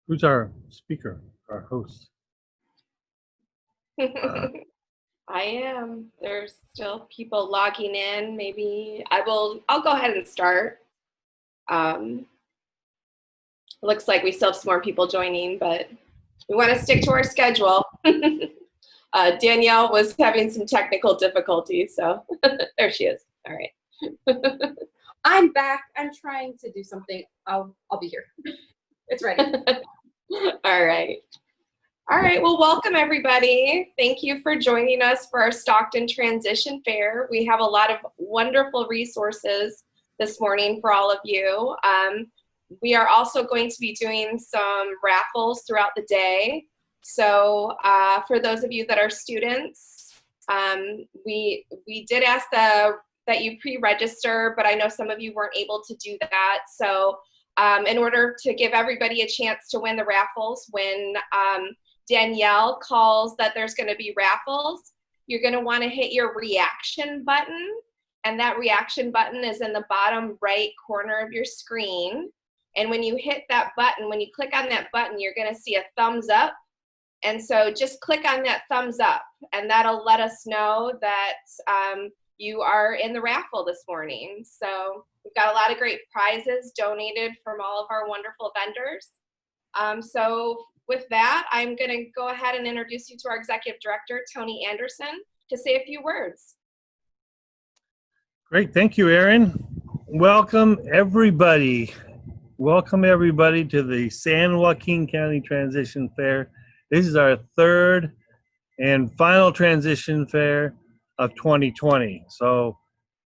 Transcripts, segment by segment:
Who's our speaker, our host? I am. There's still people logging in. Maybe I'll go ahead and start. Looks like we still have some more people joining, but we want to stick to our schedule. Danielle was having some technical difficulties, so there she is. All right. I'm back. I'm trying to do something. I'll be here. It's ready. All right. All right, well, welcome everybody. Thank you for joining us for our Stockton Transition Fair. We have a lot of wonderful resources this morning for all of you. We are also going to be doing some raffles throughout the day. So for those of you that are students, we did ask that you pre-register, but I know some of you weren't able to do that. So in order to give everybody a chance to win the raffles, when Danielle calls that there's going to be raffles, you're going to want to hit your reaction button, and that reaction button is in the bottom right corner of your screen. And when you hit that button, when you click on that button, you're going to see a thumbs up. And so just click on that thumbs up, and that'll let us know that you are in the raffle this morning. So we've got a lot of great prizes donated from all of our wonderful vendors. So with that, I'm going to go ahead and introduce you to our Executive Director, Tony Anderson, to say a few words. Great, thank you, Erin. Welcome everybody. Welcome everybody to the San Joaquin County Transition Fair. This is our third and final transition fair of 2020. So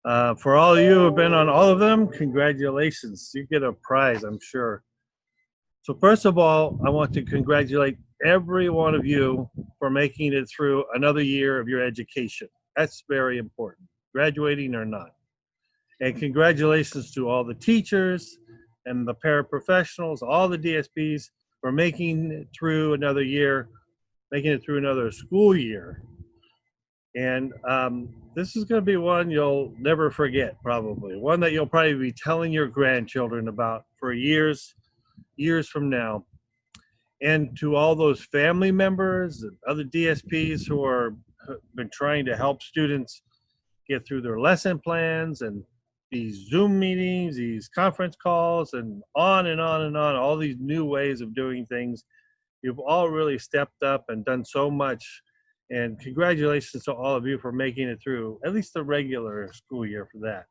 for all of you who have been on all of them, congratulations. You get a prize, I'm sure. So first of all, I want to congratulate every one of you for making it through another year of your education. That's very important, graduating or not. And congratulations to all the teachers and the paraprofessionals, all the DSPs for making it through another year, making it through another school year. And this is going to be one you'll never forget, probably. One that you'll probably be telling your grandchildren about for years from now. And to all those family members and other DSPs who have been trying to help students get through their lesson plans and these Zoom meetings, these conference calls, and on and on and on, all these new ways of doing things. You've all really stepped up and done so much. And congratulations to all of you for making it through at least the regular school year for that.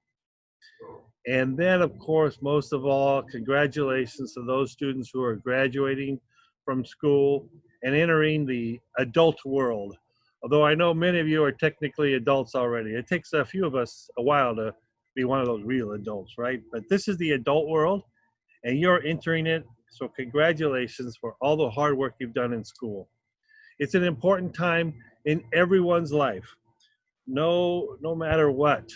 And then, of course, most of all, congratulations to those students who are graduating from school and entering the adult world. Although I know many of you are technically adults already. It takes a few of us a while to be one of those real adults, right? But this is the adult world, and you're entering it. So congratulations for all the hard work you've done in school. It's an important time in everyone's life, no matter what.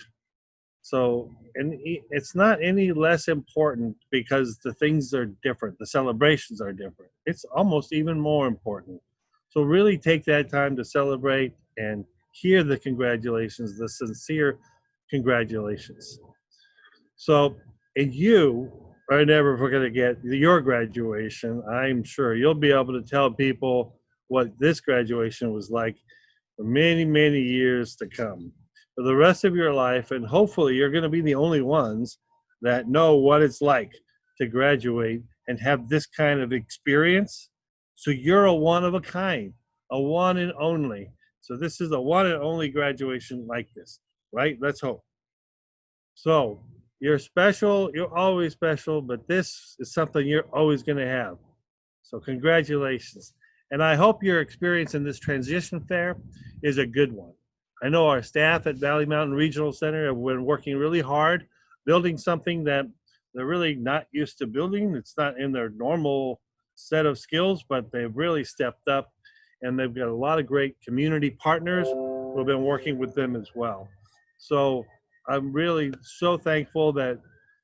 So, and it's not any less important because the things are different, the celebrations are different. It's almost even more important. So really take that time to celebrate and hear the congratulations, the sincere congratulations. So, and you are never going to get your graduation. I'm sure you'll be able to tell people what this graduation was like for many, many years to come. For the rest of your life, and hopefully you're going to be the only ones that know what it's like to graduate and have this kind of experience. So you're a one of a kind, a one and only. So this is a one and only graduation like this, right? Let's hope. So you're special, you're always special, but this is something you're always going to have. So congratulations. And I hope your experience in this transition fair is a good one. I know our staff at Valley Mountain Regional Center have been working really hard, building something that they're really not used to building. It's not in their normal set of skills, but they've really stepped up, and they've got a lot of great community partners who have been working with them as well. So I'm really so thankful that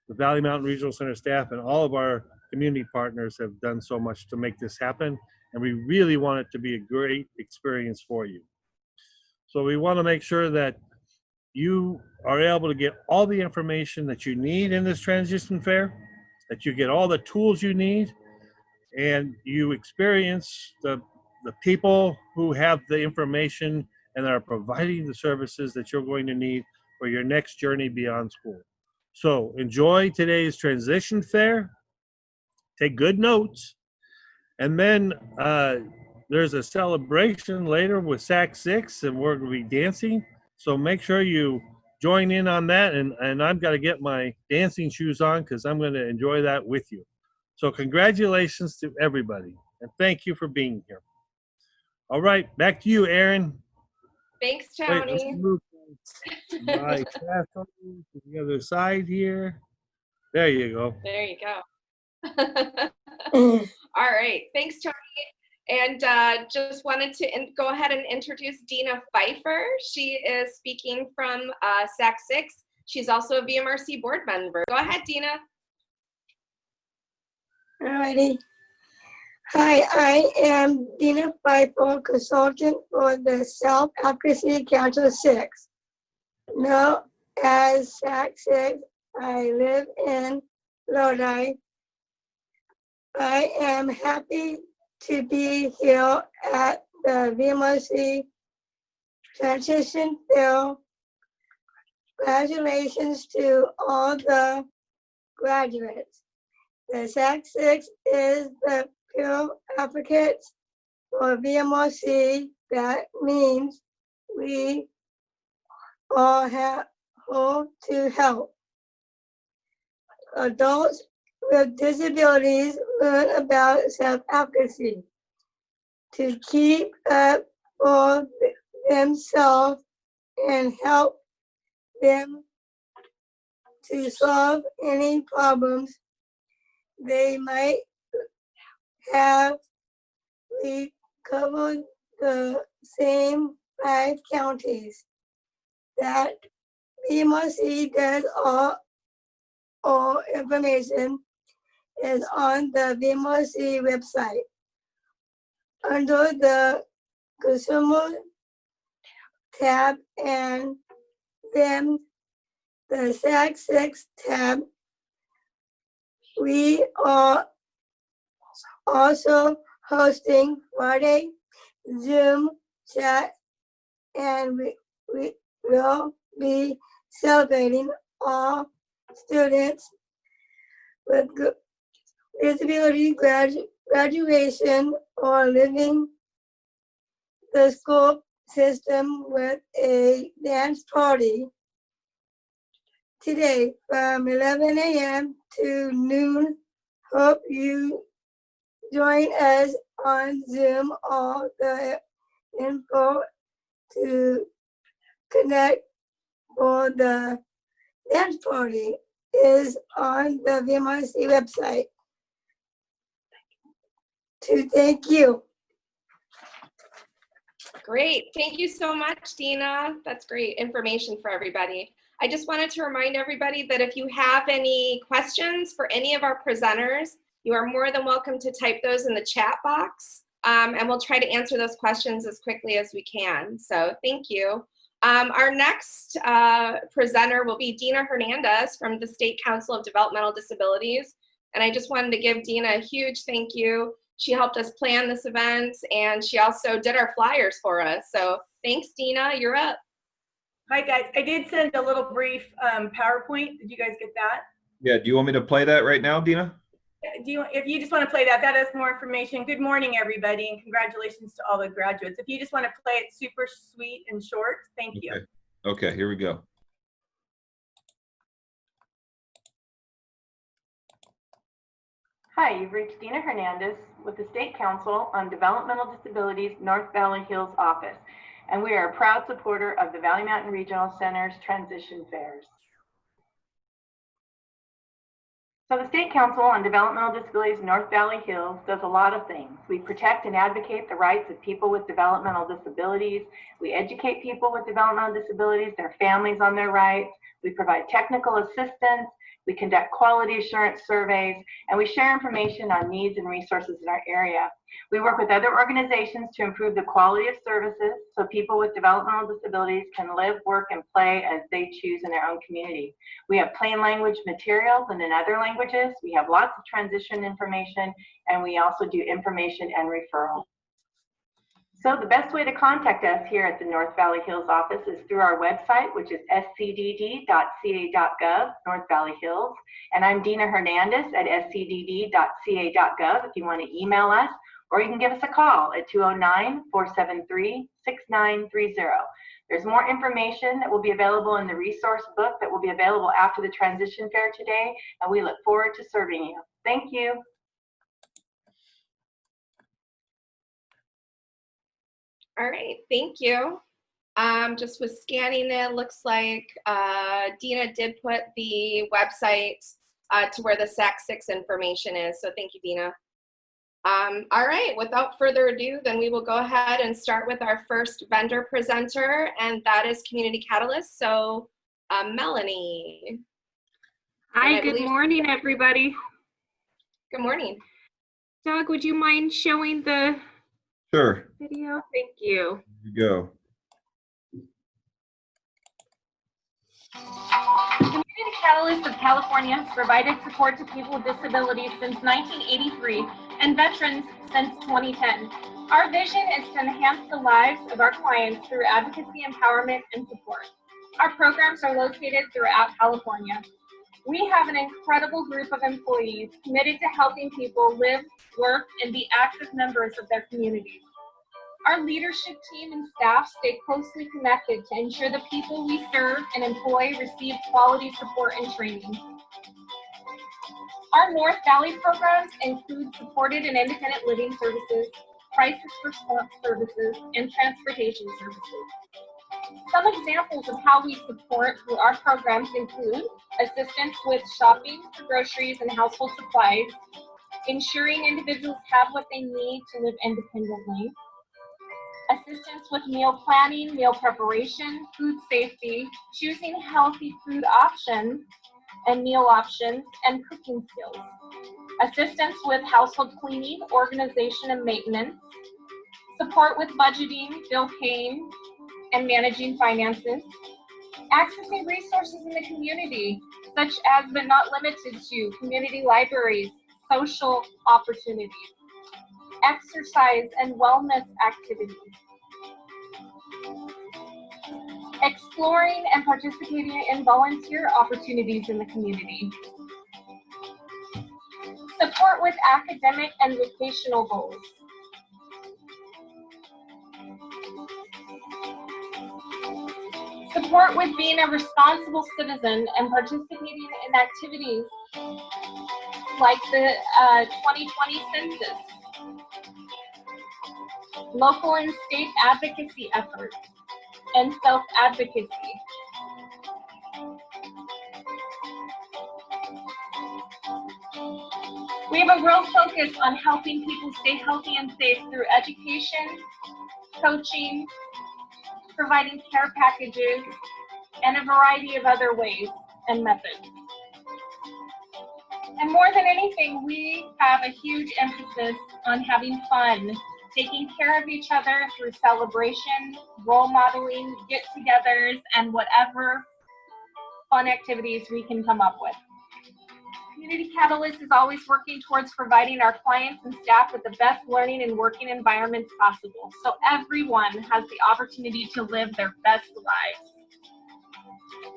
the Valley Mountain Regional Center staff and all of our community partners have done so much to make this happen, and we really want it to be a great experience for you. So we want to make sure that you are able to get all the information that you need in this transition fair, that you get all the tools you need, and you experience the people who have the information and are providing the services that you're going to need for your next journey beyond school. So enjoy today's transition fair, take good notes, and then there's a celebration later with SAC 6, and we're going to be dancing. So make sure you join in on that, and I've got to get my dancing shoes on because I'm going to enjoy that with you. So congratulations to everybody, and thank you for being here. All right, back to you, Erin. Thanks, Wait, let's Tony. move my class over to the other side here. There you go. There you go. All right, thanks, Tony. And just wanted to go ahead and introduce Dina Pfeifer. She is speaking from SAC 6. She's also a Vmrc board member. Go ahead, Dina. Alrighty. Hi, I am Dina Pfeifer, consultant for the Self-Advocacy Council 6. Now, as SAC 6, I live in Lodi. I am happy to be here at the Vmrc Transition Fair. Congratulations to all the graduates. The SAC 6 is the peer advocates for Vmrc. That means we all have hope to help. Adults with disabilities learn about self-advocacy to keep up for themselves and help them to solve any problems they might have. We cover the same 5 counties that Vmrc does. All information is on the Vmrc website. Under the Consumer tab and then the SAC 6 tab, we are also hosting Friday Zoom chat, and we will be celebrating all students with disability graduation or leaving the school system with a dance party today from 11 a.m. to noon. Hope you join us on Zoom. All the info to connect for the dance party is on the Vmrc website. Thank you. Great. Thank you so much, Dina. That's great information for everybody. I just wanted to remind everybody that if you have any questions for any of our presenters, you are more than welcome to type those in the chat box, and we'll try to answer those questions as quickly as we can. So thank you. Our next presenter will be Dina Hernandez from the State Council of Developmental Disabilities. And I just wanted to give Dina a huge thank you. She helped us plan this event, and she also did our flyers for us. So thanks, Dina. You're up. Hi, guys. I did send a little brief PowerPoint. Did you guys get that? Yeah. Do you want me to play that right now, Dina? If you just want to play that, that has more information. Good morning, everybody, and congratulations to all the graduates. If you just want to play it super sweet and short, thank you. Okay, here we go. Hi, you've reached Dina Hernandez with the State Council on Developmental Disabilities North Valley Hills office, and we are a proud supporter of the Valley Mountain Regional Center's transition fairs. So the State Council on Developmental Disabilities North Valley Hills does a lot of things. We protect and advocate the rights of people with developmental disabilities. We educate people with developmental disabilities, their families on their rights. We provide technical assistance, We conduct quality assurance surveys, and we share information on needs and resources in our area. We work with other organizations to improve the quality of services so people with developmental disabilities can live, work, and play as they choose in their own community. We have plain language materials and in other languages. We have lots of transition information, and we also do information and referral. So the best way to contact us here at the North Valley Hills office is through our website, which is scdd.ca.gov, North Valley Hills. And I'm Dina Hernandez at scdd.ca.gov if you want to email us, or you can give us a call at 209-473-6930. There's more information that will be available in the resource book that will be available after the transition fair today, and we look forward to serving you. Thank you. All right, thank you. Just was scanning it, looks like Dina did put the website to where the SAC6 information is, so thank you, Dina. All right, without further ado, then we will go ahead and start with our first vendor presenter, and that is Community Catalyst. So Melanie. Hi, good morning, everybody. Good morning. Doug, would you mind showing the Sure. video? Thank you. Here you go. Community Catalyst of California has provided support to people with disabilities since 1983 and veterans since 2010. Our vision is to enhance the lives of our clients through advocacy, empowerment, and support. Our programs are located throughout California. We have an incredible group of employees committed to helping people live, work, and be active members of their communities. Our leadership team and staff stay closely connected to ensure the people we serve and employ receive quality support and training. Our North Valley programs include supported and independent living services, crisis response services, and transportation services. Some examples of how we support through our programs include assistance with shopping, groceries, and household supplies, ensuring individuals have what they need to live independently, assistance with meal planning, meal preparation, food safety, choosing healthy food options and meal options, and cooking skills, assistance with household cleaning, organization, and maintenance, support with budgeting, bill paying, and managing finances, accessing resources in the community, such as but not limited to community libraries, social opportunities, exercise and wellness activities, exploring and participating in volunteer opportunities in the community, support with academic and vocational goals, support with being a responsible citizen and participating in activities like the 2020 census, local and state advocacy efforts, and self-advocacy. We have a real focus on helping people stay healthy and safe through education, coaching, providing care packages, and a variety of other ways and methods. And more than anything, we have a huge emphasis on having fun, taking care of each other through celebration, role modeling, get-togethers, and whatever fun activities we can come up with. Community Catalyst is always working towards providing our clients and staff with the best learning and working environments possible, so everyone has the opportunity to live their best lives.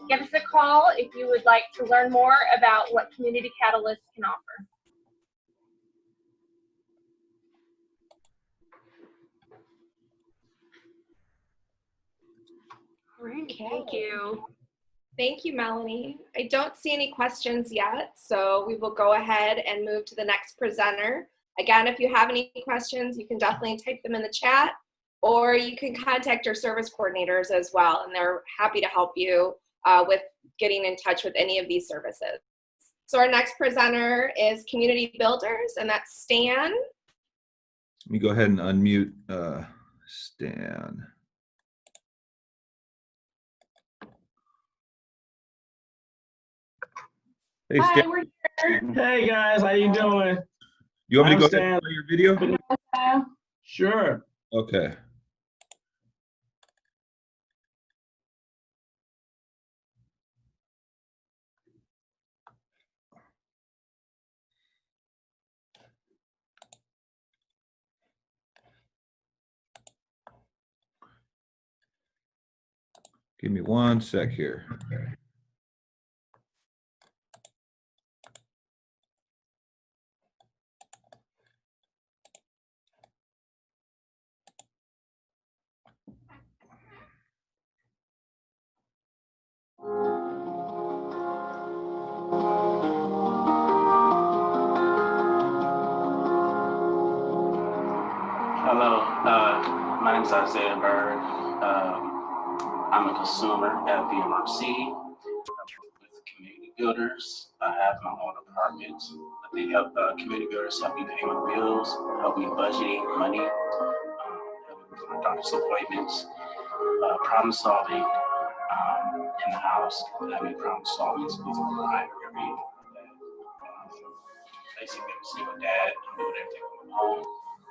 Give us a call if you would like to learn more about what Community Catalyst can offer. All right, Okay. thank you. Thank you, Melanie. I don't see any questions yet, so we will go ahead and move to the next presenter. Again, if you have any questions, you can definitely type them in the chat, or you can contact your service coordinators as well, and they're happy to help you with getting in touch with any of these services. So our next presenter is Community Builders, and that's Stan. Let me go ahead and unmute Stan. Hey, Hi, Stan. we're here. Hey guys, how you doing? You want me to I'm go ahead and Stan. play your video? Sure. Okay. Give me 1 sec here. Hello, my name is Isaiah Bird. I'm a consumer at Vmrc. With community builders, I have my own apartment. They help community builders help me pay my bills, help me budgeting money, help me with my doctor's appointments, problem solving in the house, having problem solving with my every basically I'm a single dad. I'm doing everything from home.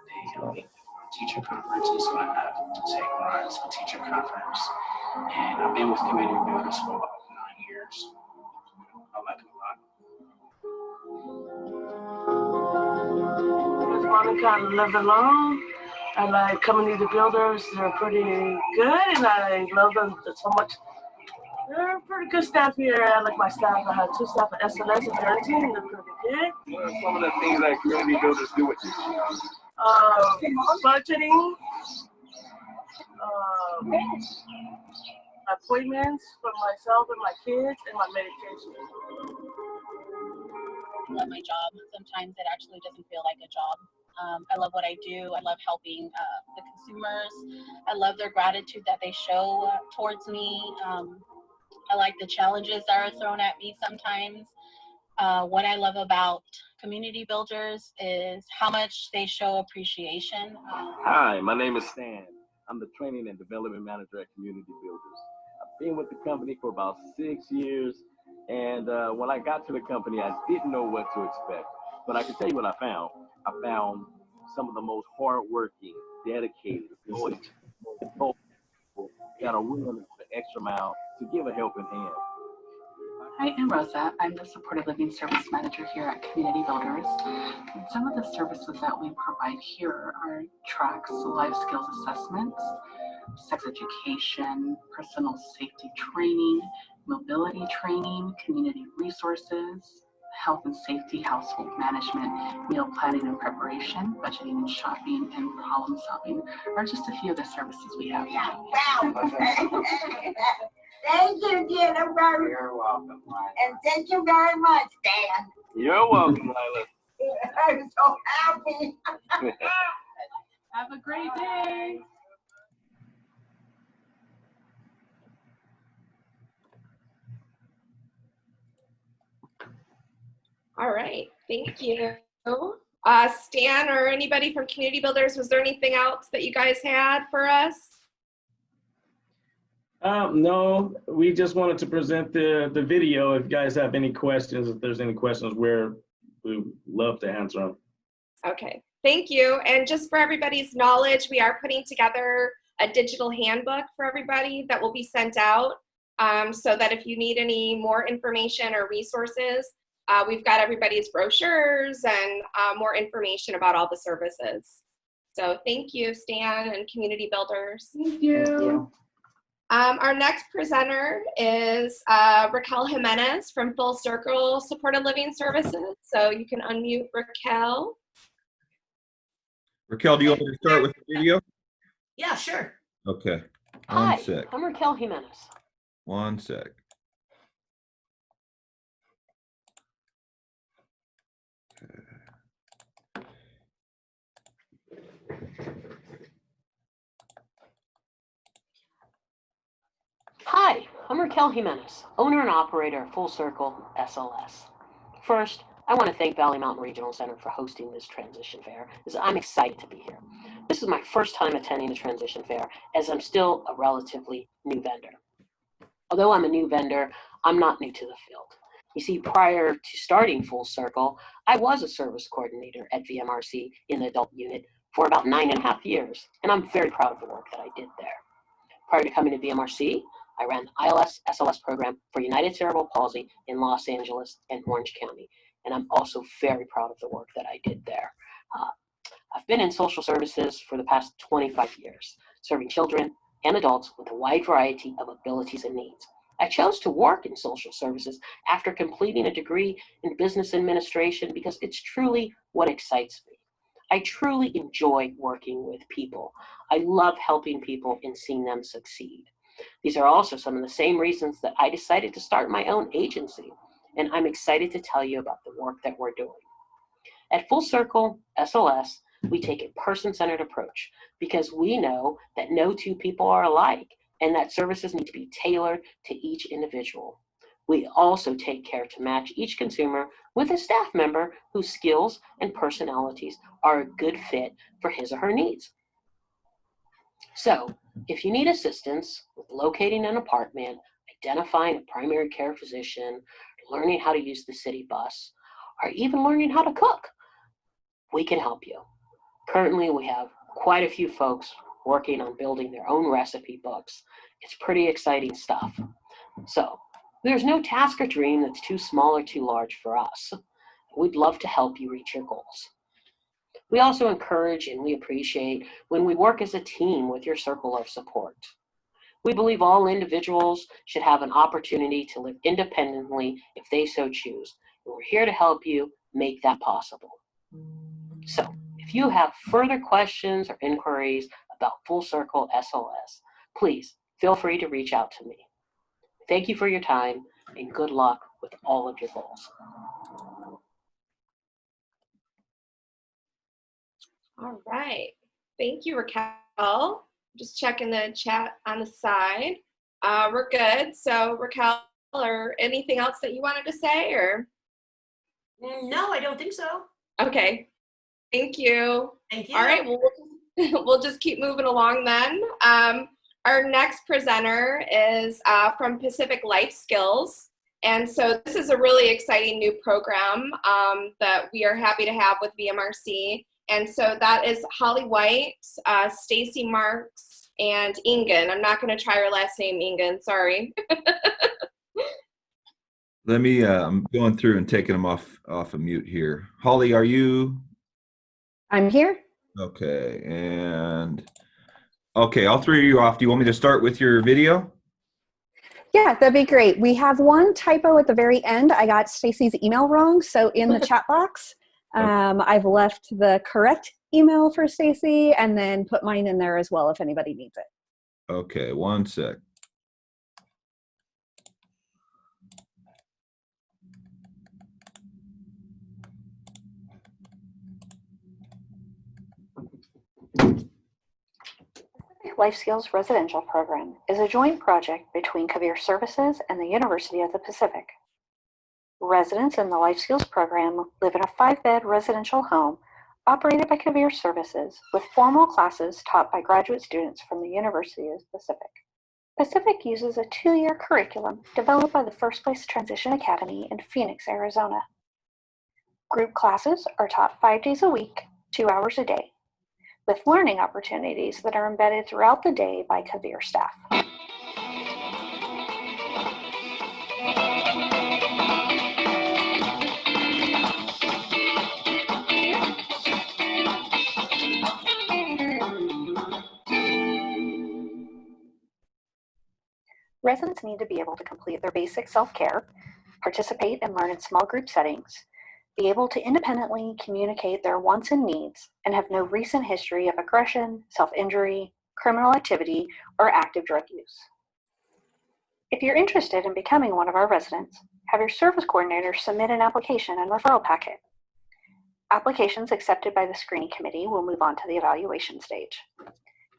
They help me with teacher conferences, so I have to take rides for teacher conference. And I've been with community builders for about 9 years. I like it a lot. Miss Monica, I live alone. I like community builders. They're pretty good, and I love them so much. They're pretty good staff here. I like my staff. I have 2 staff at SLS and 13. They're pretty good. What are some of the things that community builders do with you? Budgeting, appointments for myself and my kids, and my medication. I love my job. Sometimes it actually doesn't feel like a job. I love what I do. I love helping the consumers. I love their gratitude that they show towards me. I like the challenges that are thrown at me sometimes. What I love about community builders is how much they show appreciation. Hi, my name is Stan. I'm the training and development manager at Community Builders. I've been with the company for about 6 years, and when I got to the company, I didn't know what to expect. But I can tell you what I found. I found some of the most hardworking, dedicated, loyal people that are willing to go the extra mile to give a helping hand. Hi, I'm Rosa. I'm the Supported Living Service Manager here at Community Builders. And some of the services that we provide here are tracks, life skills assessments, sex education, personal safety training, mobility training, community resources, health and safety, household management, meal planning and preparation, budgeting and shopping, and problem solving are just a few of the services we have. Thank you, Gina. You're welcome. And thank you very much, Dan. You're welcome, Lila. I'm so happy. Have a great day. All right, thank you. Stan or anybody from Community Builders, was there anything else that you guys had for us? No, we just wanted to present the video. If you guys have any questions, if there's any questions, we would love to answer them. Okay, thank you. And just for everybody's knowledge, we are putting together a digital handbook for everybody that will be sent out so that if you need any more information or resources, we've got everybody's brochures and more information about all the services. So thank you, Stan and Community Builders. Thank you. Thank you. Our next presenter is Raquel Jimenez from Full Circle Supported Living Services. So you can unmute Raquel. Raquel, do you want me to start with the video? Yeah, sure. Okay. Hi, 1 sec. I'm Raquel Jimenez. 1 sec. Hi, I'm Raquel Jimenez, owner and operator of Full Circle SLS. First, I want to thank Valley Mountain Regional Center for hosting this transition fair, as I'm excited to be here. This is my first time attending a transition fair, as I'm still a relatively new vendor. Although I'm a new vendor, I'm not new to the field. You see, prior to starting Full Circle, I was a service coordinator at Vmrc in the adult unit for about 9.5 years, and I'm very proud of the work that I did there. Prior to coming to Vmrc, I ran the ILS SLS program for United Cerebral Palsy in Los Angeles and Orange County, and I'm also very proud of the work that I did there. I've been in social services for the past 25 years, serving children and adults with a wide variety of abilities and needs. I chose to work in social services after completing a degree in business administration because it's truly what excites me. I truly enjoy working with people. I love helping people and seeing them succeed. These are also some of the same reasons that I decided to start my own agency, and I'm excited to tell you about the work that we're doing. At Full Circle SLS, we take a person-centered approach because we know that no two people are alike and that services need to be tailored to each individual. We also take care to match each consumer with a staff member whose skills and personalities are a good fit for his or her needs. So, if you need assistance with locating an apartment, identifying a primary care physician, learning how to use the city bus, or even learning how to cook, we can help you. Currently, we have quite a few folks working on building their own recipe books. It's pretty exciting stuff. So, there's no task or dream that's too small or too large for us. We'd love to help you reach your goals. We also encourage and we appreciate when we work as a team with your circle of support. We believe all individuals should have an opportunity to live independently if they so choose. And we're here to help you make that possible. So, if you have further questions or inquiries about Full Circle SLS, please feel free to reach out to me. Thank you for your time and good luck with all of your goals. All right. Thank you, Raquel. Just checking the chat on the side. We're good. So, Raquel, or anything else that you wanted to say, or? No, I don't think so. Okay. Thank you. Thank you. All right. Well, we'll just keep moving along then. Our next presenter is from Pacific Life Skills. And so this is a really exciting new program that we are happy to have with Vmrc. And so that is Holly White, Stacy Marks, and Ingen. I'm not going to try her last name, Ingen. Sorry. Let me, I'm going through and taking them off of mute here. Holly, are you? I'm here. Okay, and okay, all three of you off. Do you want me to start with your video? Yeah, that'd be great. We have one typo at the very end. I got Stacy's email wrong. So in the chat box, I've left the correct email for Stacy and then put mine in there as well if anybody needs it. Okay, one sec. Life Skills Residential Program is a joint project between Career Services and the University of the Pacific. Residents in the Life Skills Program live in a 5-bed residential home operated by Career Services with formal classes taught by graduate students from the University of the Pacific. Pacific uses a 2-year curriculum developed by the First Place Transition Academy in Phoenix, Arizona. Group classes are taught 5 days a week, 2 hours a day, with learning opportunities that are embedded throughout the day by Career staff. Residents need to be able to complete their basic self-care, participate and learn in small group settings, be able to independently communicate their wants and needs, and have no recent history of aggression, self-injury, criminal activity, or active drug use. If you're interested in becoming one of our residents, have your service coordinator submit an application and referral packet. Applications accepted by the screening committee will move on to the evaluation stage.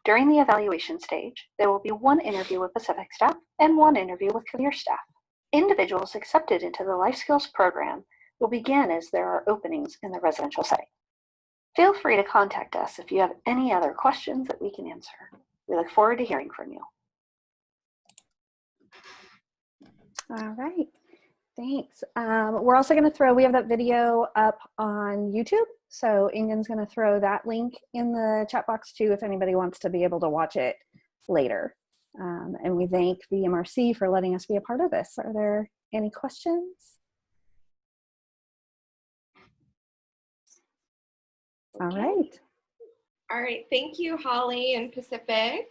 During the evaluation stage, there will be 1 interview with Pacific staff and 1 interview with Career staff. Individuals accepted into the Life Skills program will begin as there are openings in the residential setting. Feel free to contact us if you have any other questions that we can answer. We look forward to hearing from you. All right. Thanks. We're also going to we have that video up on YouTube. So Ingen's going to throw that link in the chat box too, if anybody wants to be able to watch it later. And we thank Vmrc for letting us be a part of this. Are there any questions? All right. All right, thank you, Holly and Pacific.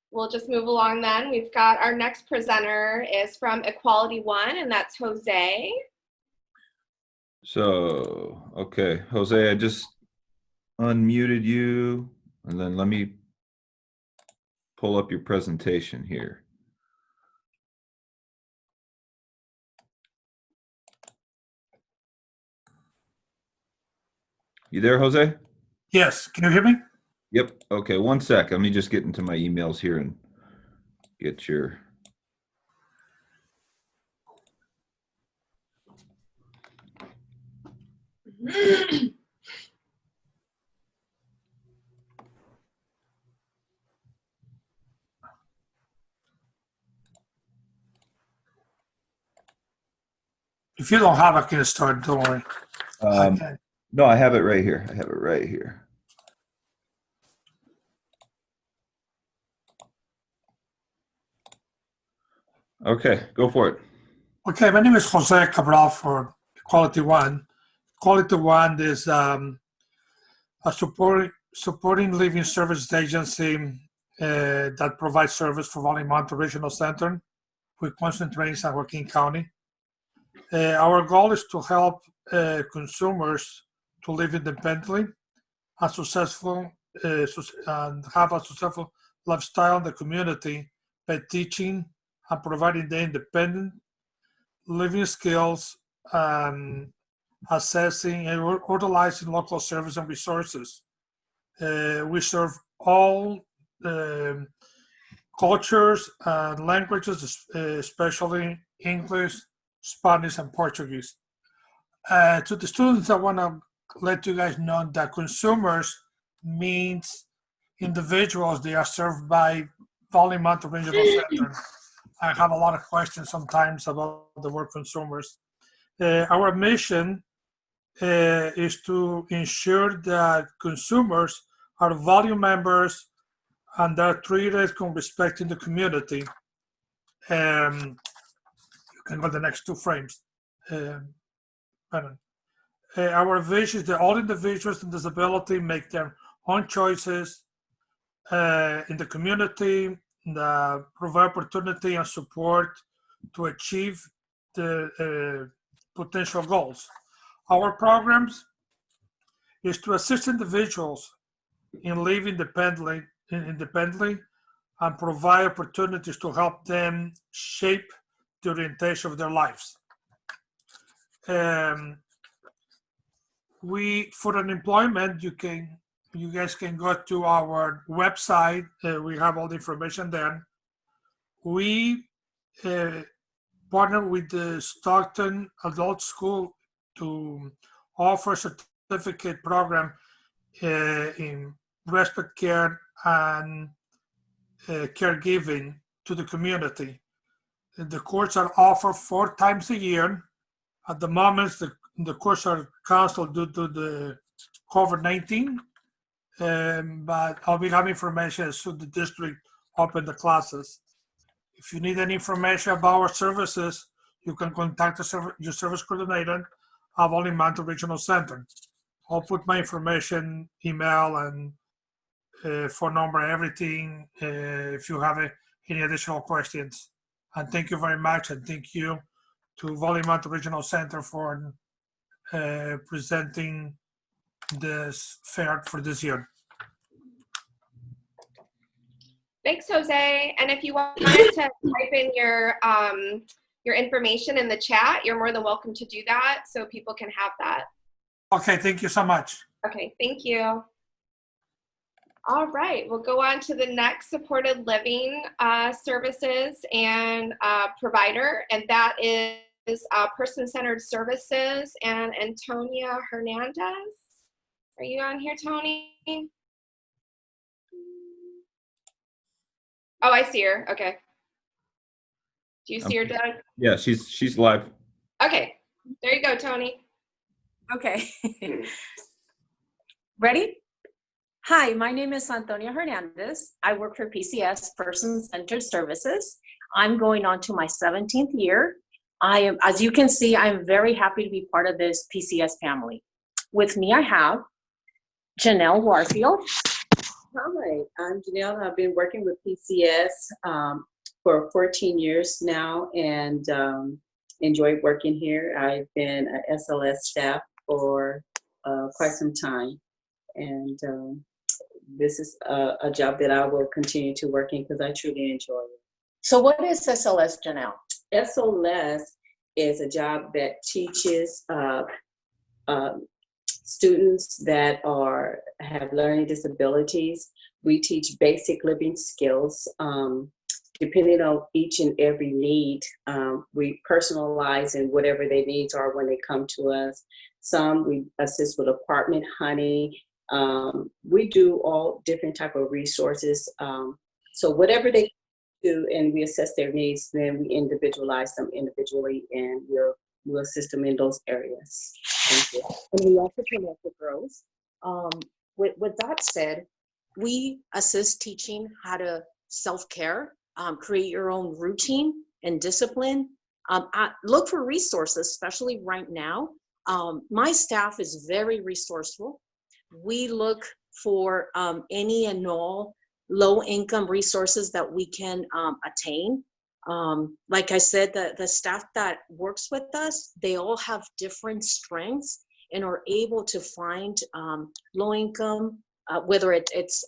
We'll just move along then. We've got our next presenter is from Equality One, and that's Jose. So, okay, Jose, I just unmuted you, and then let me pull up your presentation here. You there, Jose? Yes, can you hear me? Yep. Okay, one sec. Let me just get into my emails here and get your... If you don't have, I can start. Don't worry. No, I have it right here. I have it right here. Okay, go for it. Okay, my name is Jose Cabral for Equality One. Equality One is a supporting living service agency that provides service for Valley-Monte Regional Center with concentrating in San Joaquin County. Our goal is to help consumers to live independently and and have a successful lifestyle in the community by teaching and providing the independent living skills, assessing and utilizing local service and resources. We serve all cultures and languages, especially English, Spanish, and Portuguese. To the students, I want to let you guys know that consumers means individuals. They are served by Valley-Monte Regional Center. I have a lot of questions sometimes about the word consumers. Our mission is to ensure that consumers are value members and are treated with respect in the community. You can go to the next two frames. Our vision is that all individuals with disability make their own choices in the community, provide opportunity and support to achieve the potential goals. Our programs is to assist individuals in living independently and provide opportunities to help them shape the orientation of their lives. For unemployment, you guys can go to our website. We have all the information there. We partner with the Stockton Adult School to offer a certificate program in respite care and caregiving to the community. The courses are offered 4 times a year. At the moment, the courses are canceled due to the COVID-19, but I'll be having information as soon as the district open the classes. If you need any information about our services, you can contact your service coordinator at Valley-Monte Regional Center. I'll put my information, email, and phone number, everything, if you have any additional questions. And thank you very much, and thank you to Valley-Monte Regional Center for presenting this fair for this year. Thanks, Jose. And if you wanted to type in your information in the chat, you're more than welcome to do that so people can have that. Okay, thank you so much. Okay, thank you. All right, we'll go on to the next supported living services and provider, and that is person-centered services and Antonia Hernandez. Are you on here, Tony? Oh, I see her. Okay. Do you see her, Doug? Yeah, she's live. Okay, there you go, Tony. Okay. Ready? Hi, my name is Antonia Hernandez. I work for PCS, Person-Centered Services. I'm going on to my 17th year. As you can see, I'm very happy to be part of this PCS family. With me, I have Janelle Warfield. Hi, I'm Janelle. I've been working with PCS for 14 years now and enjoy working here. I've been an SLS staff for quite some time. And this is a job that I will continue to work in because I truly enjoy it. So what is SLS, Janelle? SLS is a job that teaches students that have learning disabilities. We teach basic living skills. Depending on each and every need, we personalize in whatever their needs are when they come to us. Some we assist with apartment hunting. We do all different type of resources. So whatever they do, and we assess their needs, then we individualize them individually, and we'll assist them in those areas. Thank you. And we also connect with girls. With that said, we assist teaching how to self-care, create your own routine and discipline. Look for resources, especially right now. My staff is very resourceful. We look for any and all low-income resources that we can attain. Like I said, the staff that works with us, they all have different strengths and are able to find low-income, whether it's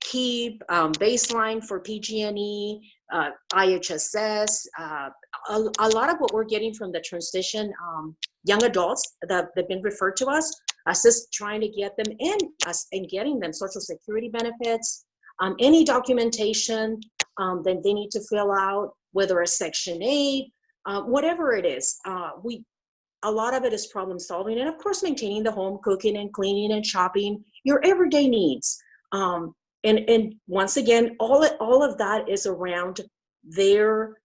KEEP, baseline for PG&E, IHSS. A lot of what we're getting from the transition young adults that have been referred to us, assist trying to get them in and getting them Social Security benefits, any documentation that they need to fill out, whether a Section 8, whatever it is. A lot of it is problem solving, and of course maintaining the home, cooking and cleaning and shopping, your everyday needs. And once again, all of that is around their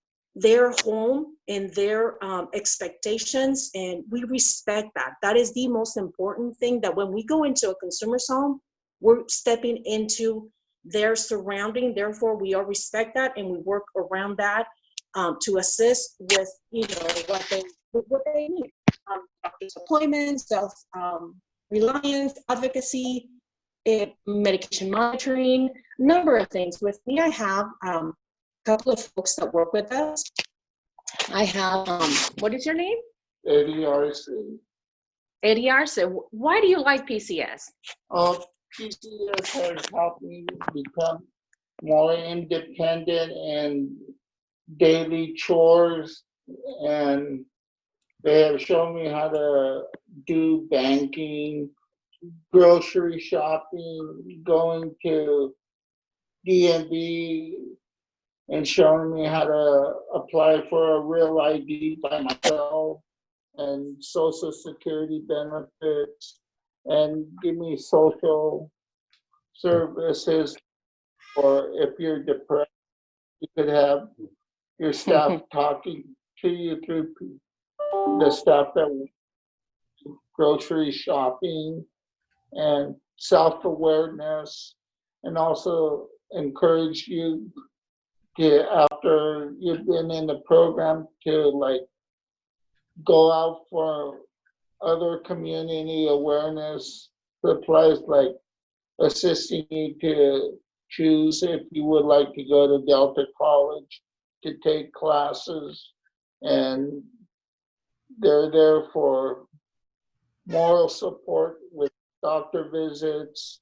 home and their expectations, and we respect that. That is the most important thing, that when we go into a consumer's home, we're stepping into their surrounding. Therefore, we all respect that, and we work around that to assist with what they need. Doctor's appointments, self-reliance, advocacy, medication monitoring, number of things. With me, I have a couple of folks that work with us. I have, what is your name? Eddie Arce. Eddie Arce. Why do you like PCS? PCS has helped me become more independent in daily chores, and they have shown me how to do banking, grocery shopping, going to DMV, and showing me how to apply for a real ID by myself and Social Security benefits, and give me social services. Or if you're depressed, you could have your staff talking to you through the stuff that grocery shopping and self-awareness, and also encourage you to, after you've been in the program, to go out for other community awareness supplies, like assisting you to choose if you would like to go to Delta College to take classes, and they're there for moral support with doctor visits,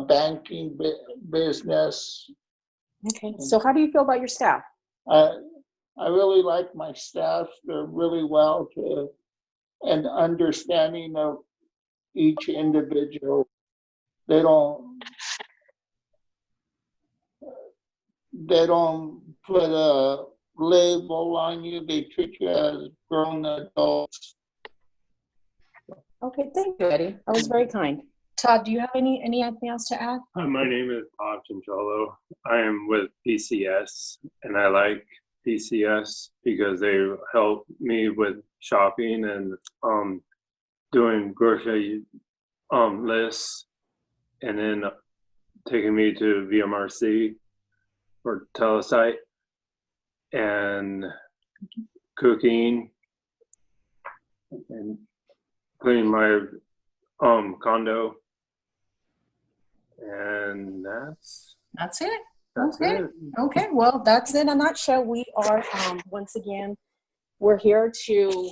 banking, business. Okay, so how do you feel about your staff? I really like my staff. They're really well to and understanding of each individual. They don't put a label on you. They treat you as grown adults. Okay, thank you, Eddie. That was very kind. Todd, do you have anything else to add? Hi, my name is Todd Chincholo. I am with PCS, and I like PCS because they help me with shopping and doing grocery lists, and then taking me to Vmrc or telesite and cooking and cleaning my condo, and That's it. that's Okay. it. Okay. Well, that's it in a nutshell. We are, once again, we're here to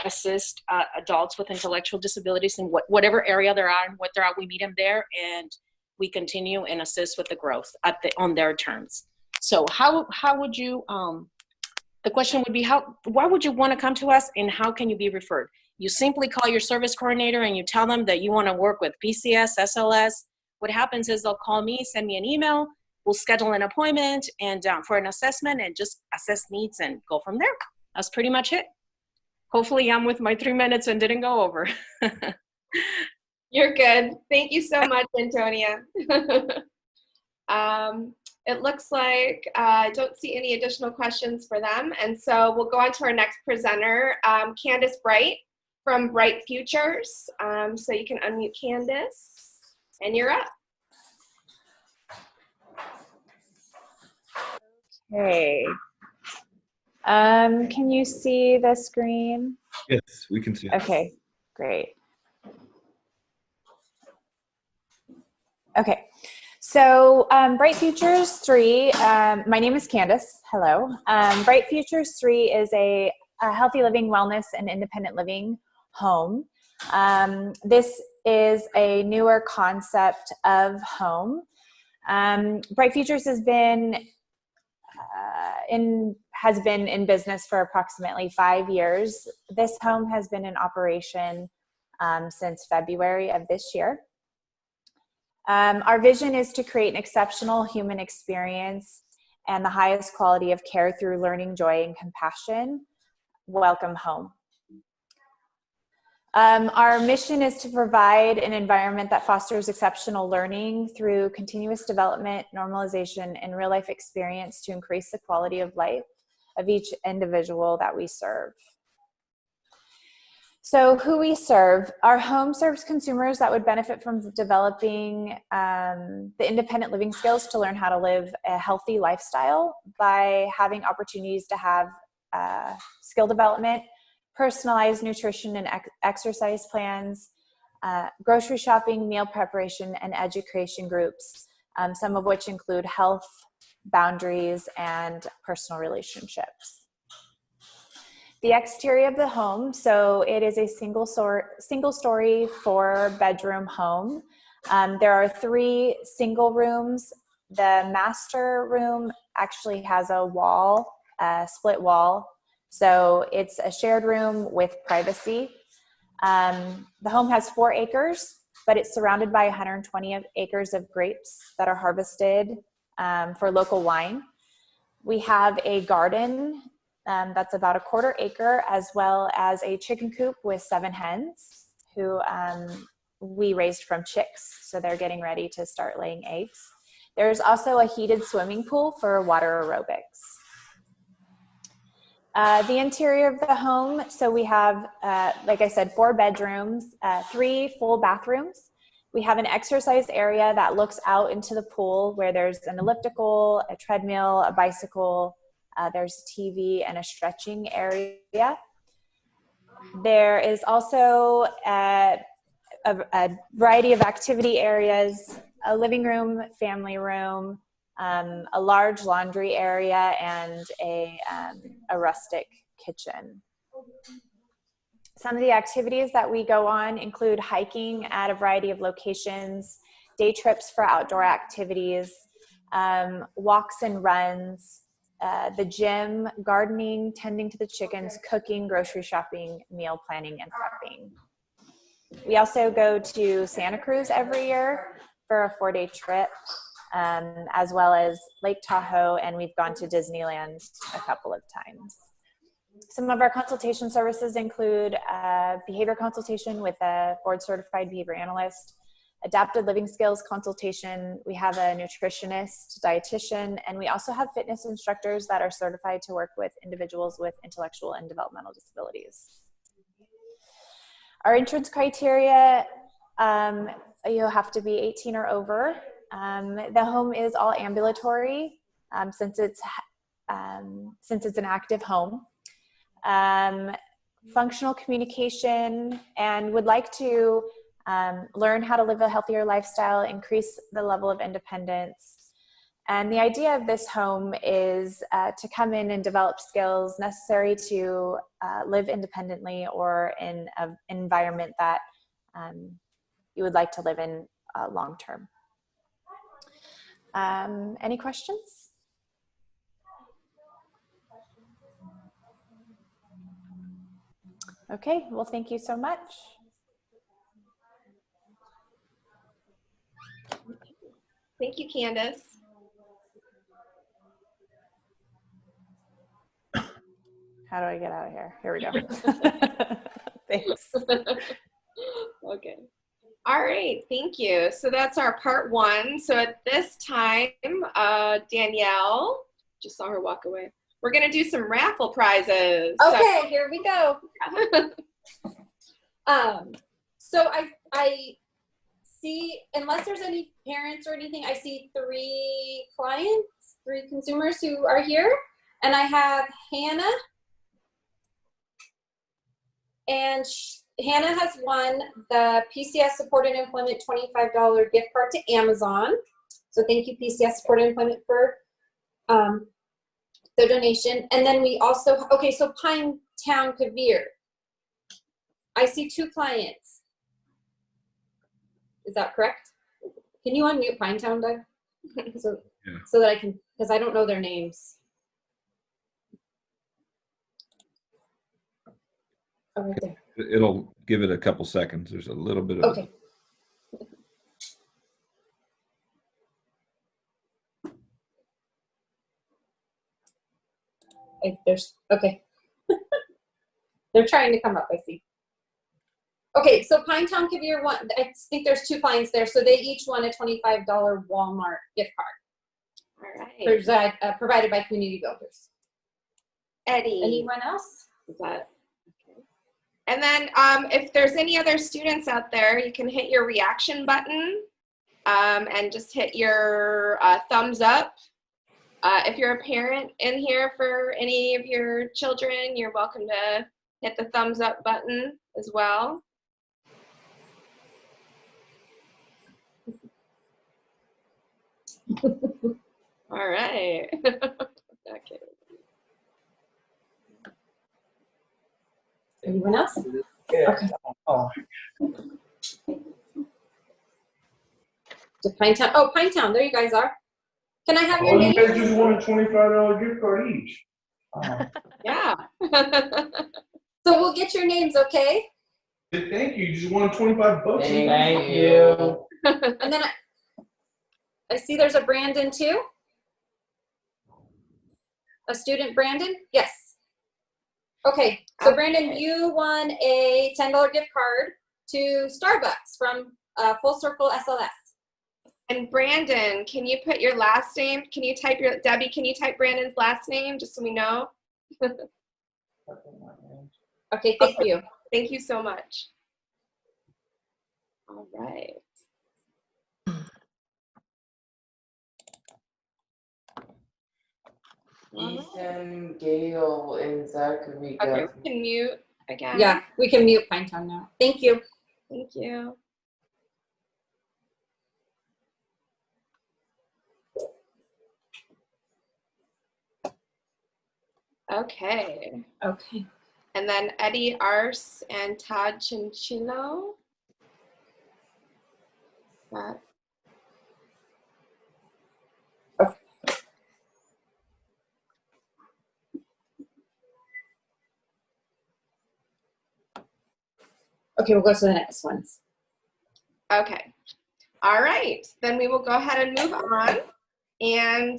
assist adults with intellectual disabilities in whatever area they're at and what they're at. We meet them there, and we continue and assist with the growth on their terms. So how would you, the question would be, why would you want to come to us, and how can you be referred? You simply call your service coordinator and you tell them that you want to work with PCS, SLS. What happens is they'll call me, send me an email, we'll schedule an appointment and for an assessment and just assess needs and go from there. That's pretty much it. Hopefully I'm with my 3 minutes and didn't go over. You're good. Thank you so much, Antonia. It looks like I don't see any additional questions for them. And so we'll go on to our next presenter, Candace Bright from Bright Futures. So you can unmute Candace, and you're up. Okay. Can you see the screen? Yes, we can see it. Okay, great. Okay, so Bright Futures 3, my name is Candace, hello. Bright Futures 3 is a healthy living, wellness, and independent living home. This is a newer concept of home. Bright Futures has been in business for approximately 5 years. This home has been in operation since February of this year. Our vision is to create an exceptional human experience and the highest quality of care through learning, joy, and compassion. Welcome home. Our mission is to provide an environment that fosters exceptional learning through continuous development, normalization, and real-life experience to increase the quality of life of each individual that we serve. So who we serve, our home serves consumers that would benefit from developing the independent living skills to learn how to live a healthy lifestyle by having opportunities to have skill development, personalized nutrition and exercise plans, grocery shopping, meal preparation, and education groups, some of which include health, boundaries, and personal relationships. The exterior of the home, so it is a single story 4-bedroom home. There are 3 single rooms. The master room actually has a wall, a split wall. So it's a shared room with privacy. The home has 4 acres, but it's surrounded by 120 acres of grapes that are harvested for local wine. We have a garden that's about a 1/4 acre, as well as a chicken coop with 7 hens who we raised from chicks. So they're getting ready to start laying eggs. There's also a heated swimming pool for water aerobics. The interior of the home, so we have, like I said, 4 bedrooms, 3 full bathrooms. We have an exercise area that looks out into the pool where there's an elliptical, a treadmill, a bicycle, there's a TV, and a stretching area. There is also a variety of activity areas, a living room, family room, a large laundry area, and a rustic kitchen. Some of the activities that we go on include hiking at a variety of locations, day trips for outdoor activities, walks and runs, the gym, gardening, tending to the chickens, cooking, grocery shopping, meal planning, and prepping. We also go to Santa Cruz every year for a 4-day trip, as well as Lake Tahoe, and we've gone to Disneyland a couple of times. Some of our consultation services include behavior consultation with a board-certified behavior analyst, adapted living skills consultation. We have a nutritionist, dietitian, and we also have fitness instructors that are certified to work with individuals with intellectual and developmental disabilities. Our entrance criteria, you'll have to be 18 or over. The home is all ambulatory since it's an active home. Functional communication, and would like to learn how to live a healthier lifestyle, increase the level of independence. And the idea of this home is to come in and develop skills necessary to live independently or in an environment that you would like to live in long term. Any questions? Okay, well, thank you so much. Thank you, Candace. How do I get out of here? Here we go. Thanks. Okay. All right, thank you. So that's our part one. So at this time, Danielle, just saw her walk away. We're gonna do some raffle prizes. Okay, here we go. So I see, unless there's any parents or anything, I see 3 clients, 3 consumers who are here. And I have Hannah. And Hannah has won the PCS Supported Employment $25 gift card to Amazon. So thank you, PCS Supported Employment, for the donation. And then we also, okay, so Pine Town Kavir. I see 2 clients. Is that correct? Can you unmute Pine Town, Doug? So that I can, because I don't know their names. Oh, right there. It'll give it a couple seconds. There's a little bit of Okay. There's, okay. They're trying to come up, I see. Okay, so Pine Town Kavir won, I think there's 2 clients there, so they each won a $25 Walmart gift card. All right. Provided by Community Builders. Eddie. Anyone else? Is that okay? And then if there's any other students out there, you can hit your reaction button and just hit your thumbs up. If you're a parent in here for any of your children, you're welcome to hit the thumbs up button as well. All right. Okay. Anyone else? Okay. To Pine Town. Oh, Pine Town. There you guys are. Can I have your name? You guys just won a $25 gift card each. Yeah. So we'll get your names, okay? Thank you. You just won 25 bucks. Thank you. And then I see there's a Brandon too. A student, Brandon? Yes. Okay, so Brandon, you won a $10 gift card to Starbucks from Full Circle SLS. And Brandon, can you put your last name? Can you type your, Debbie, can you type Brandon's last name just so we know? Okay, thank you. Thank you so much. All right. Ethan, Gail, and Zachary. Okay, we can mute again. Yeah, we can mute Pine Town now. Thank you. Thank you. Okay. Okay. And then Eddie Arce and Todd Chinchillo. Okay, we'll go to the next ones. Okay. All right. Then we will go ahead and move on and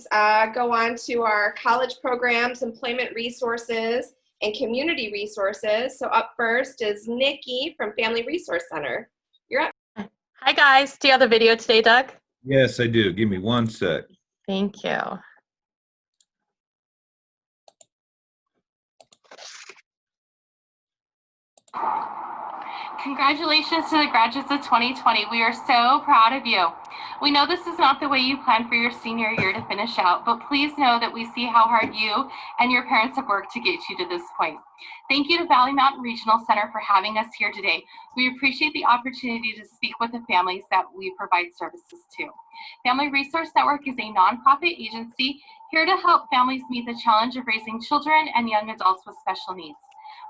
go on to our college programs, employment resources, and community resources. So up first is Nikki from Family Resource Center. You're up. Hi guys, do you have the video today, Doug? Yes, I do. Give me 1 sec. Thank you. Congratulations to the graduates of 2020. We are so proud of you. We know this is not the way you planned for your senior year to finish out, but please know that we see how hard you and your parents have worked to get you to this point. Thank you to Valley Mountain Regional Center for having us here today. We appreciate the opportunity to speak with the families that we provide services to. Family Resource Network is a nonprofit agency here to help families meet the challenge of raising children and young adults with special needs.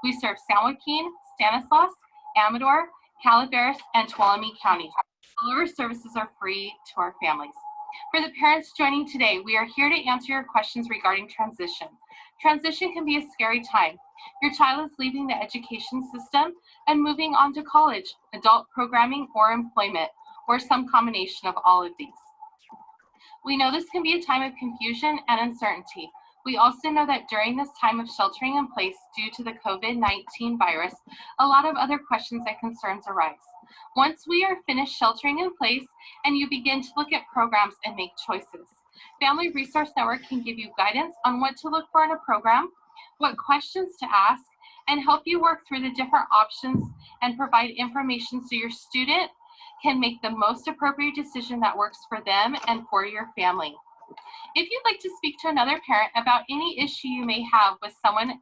We serve San Joaquin, Stanislaus, Amador, Calaveras, and Tuolumne counties. All our services are free to our families. For the parents joining today, we are here to answer your questions regarding transition. Transition can be a scary time. Your child is leaving the education system and moving on to college, adult programming, or employment, or some combination of all of these. We know this can be a time of confusion and uncertainty. We also know that during this time of sheltering in place due to the COVID-19 virus, a lot of other questions and concerns arise. Once we are finished sheltering in place and you begin to look at programs and make choices, Family Resource Network can give you guidance on what to look for in a program, what questions to ask, and help you work through the different options and provide information so your student can make the most appropriate decision that works for them and for your family. If you'd like to speak to another parent about any issue you may have with someone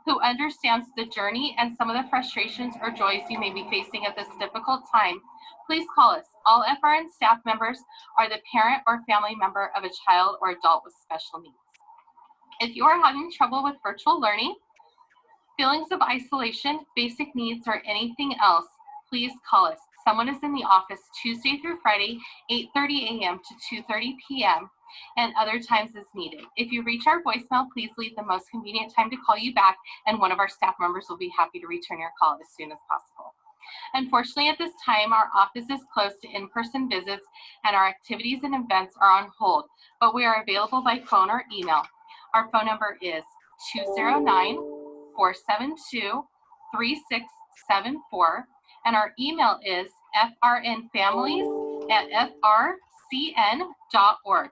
who understands the journey and some of the frustrations or joys you may be facing at this difficult time, please call us. All FRN staff members are the parent or family member of a child or adult with special needs. If you are having trouble with virtual learning, feelings of isolation, basic needs, or anything else, please call us. Someone is in the office Tuesday through Friday, 8:30 a.m. to 2:30 p.m. and other times as needed. If you reach our voicemail, please leave the most convenient time to call you back, and one of our staff members will be happy to return your call as soon as possible. Unfortunately, at this time, our office is closed to in-person visits and our activities and events are on hold, but we are available by phone or email. Our phone number is 209-472-3674, and our email is frnfamilies@frcn.org.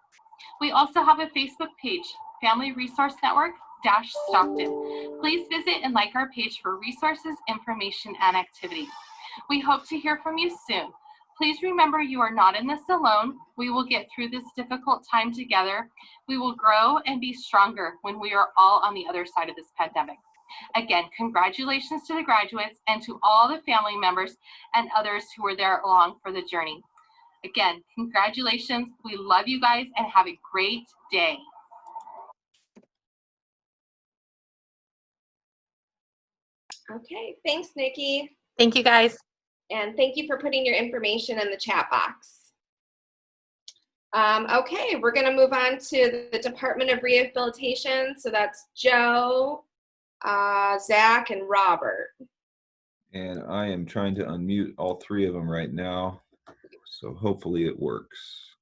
We also have a Facebook page, Family Resource Network Stockton. Please visit and like our page for resources, information, and activities. We hope to hear from you soon. Please remember you are not in this alone. We will get through this difficult time together. We will grow and be stronger when we are all on the other side of this pandemic. Again, congratulations to the graduates and to all the family members and others who were there along for the journey. Again, congratulations. We love you guys and have a great day. Okay, thanks, Nikki. Thank you guys. And thank you for putting your information in the chat box. Okay, we're gonna move on to the Department of Rehabilitation. So that's Joe, Zach, and Robert. And I am trying to unmute all three of them right now. So hopefully it works.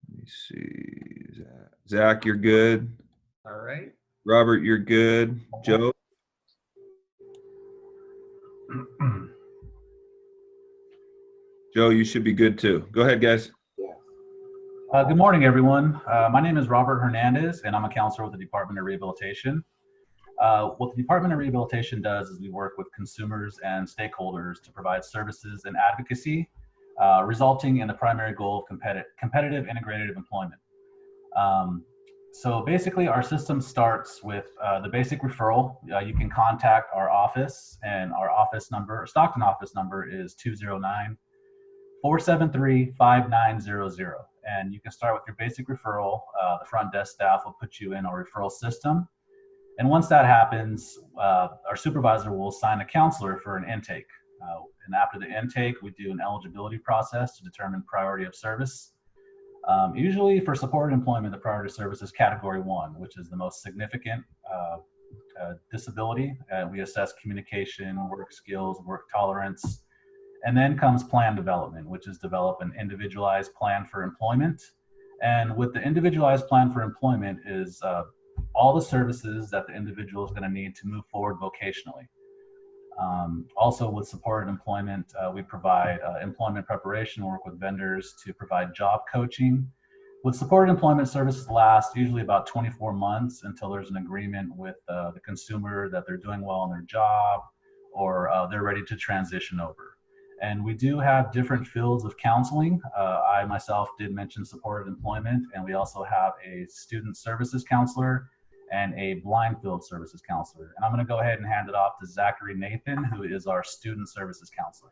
Let me see. Zach, you're good. All right. Robert, you're good. Joe? Joe, you should be good too. Go ahead, guys. Good morning, everyone. My name is Robert Hernandez, and I'm a counselor with the Department of Rehabilitation. What the Department of Rehabilitation does is we work with consumers and stakeholders to provide services and advocacy, resulting in the primary goal of competitive integrated employment. So basically, our system starts with the basic referral. You can contact our office, and our office number, Stockton office number, is 209-473-5900. And you can start with your basic referral. The front desk staff will put you in our referral system. And once that happens, our supervisor will assign a counselor for an intake. And after the intake, we do an eligibility process to determine priority of service. Usually for supported employment, the priority of service is category 1, which is the most significant disability. We assess communication, work skills, work tolerance. And then comes plan development, which is develop an individualized plan for employment. And with the individualized plan for employment is all the services that the individual is going to need to move forward vocationally. Also with supported employment, we provide employment preparation, work with vendors to provide job coaching. With supported employment services last usually about 24 months until there's an agreement with the consumer that they're doing well in their job or they're ready to transition over. And we do have different fields of counseling. I myself did mention supported employment, and we also have a student services counselor and a blind field services counselor. And I'm going to go ahead and hand it off to Zachary Nathan, who is our student services counselor.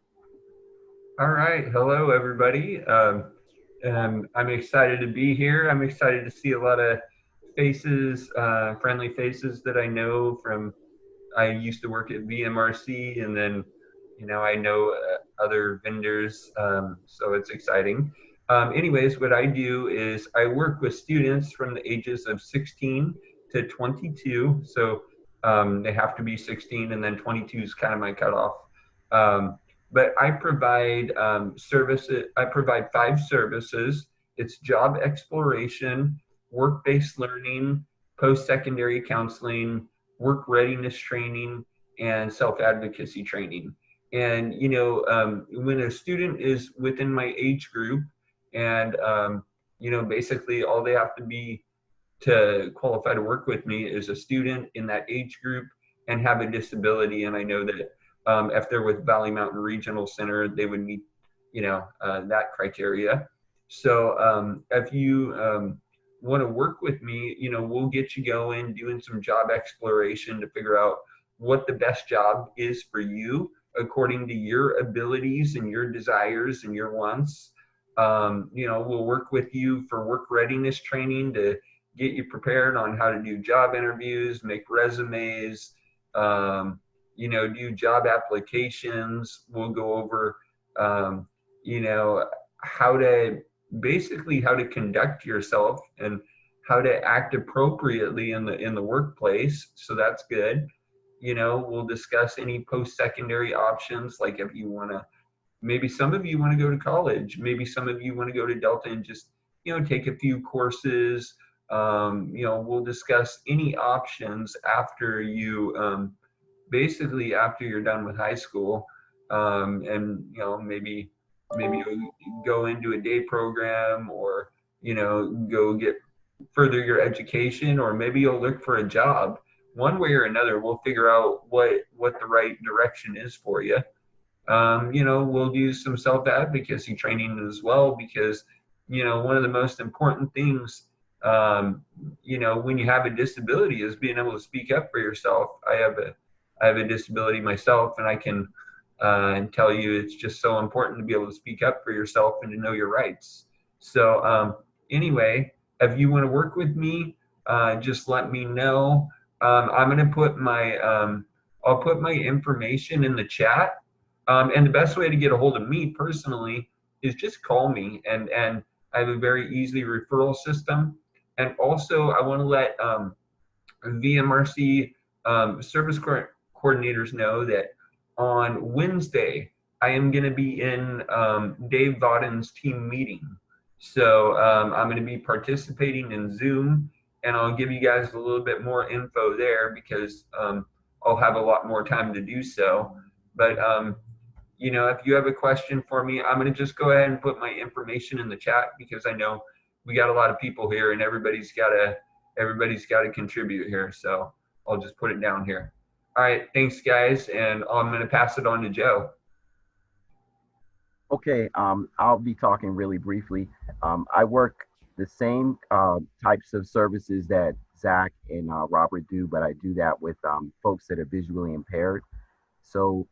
All right. Hello, everybody. I'm excited to be here. I'm excited to see a lot of faces, friendly faces that I know from, I used to work at Vmrc, and then, you know, I know other vendors, so it's exciting. Anyways, what I do is I work with students from the ages of 16 to 22. So they have to be 16, and then 22 is kind of my cutoff. But I provide services. I provide 5 services. It's job exploration, work-based learning, post-secondary counseling, work readiness training, and self-advocacy training. And, you know, when a student is within my age group and, you know, basically all they have to be to qualify to work with me is a student in that age group and have a disability. And I know that if they're with Valley Mountain Regional Center, they would meet, you know, that criteria. So if you want to work with me, you know, we'll get you going, doing some job exploration to figure out what the best job is for you according to your abilities and your desires and your wants. You know, we'll work with you for work readiness training to get you prepared on how to do job interviews, make resumes, you know, do job applications. We'll go over, you know, how to conduct yourself and how to act appropriately in the workplace. So that's good. You know, we'll discuss any post-secondary options, like if you want to, maybe some of you want to go to college, maybe some of you want to go to Delta and just, you know, take a few courses. You know, we'll discuss any options after you, basically after you're done with high school, and, you know, maybe you go into a day program, or, you know, go further your education, or maybe you'll look for a job. One way or another, we'll figure out what the right direction is for you. You know, we'll do some self-advocacy training as well, because, you know, one of the most important things, you know, when you have a disability is being able to speak up for yourself. I have a disability myself, and I can tell you it's just so important to be able to speak up for yourself and to know your rights. So anyway, if you want to work with me, just let me know. I'm going to put my, I'll put my information in the chat. And the best way to get a hold of me personally is just call me, and I have a very easy referral system. And also I want to let Vmrc service coordinators know that on Wednesday, I am going to be in Dave Vodden's team meeting. So I'm going to be participating in Zoom, and I'll give you guys a little bit more info there, because I'll have a lot more time to do so. But you know, if you have a question for me, I'm going to just go ahead and put my information in the chat, because I know we got a lot of people here, and everybody's got to contribute here. So I'll just put it down here. All right, thanks guys, and I'm going to pass it on to Joe. Okay, I'll be talking really briefly. I work the same types of services that Zach and Robert do, but I do that with folks that are visually impaired. So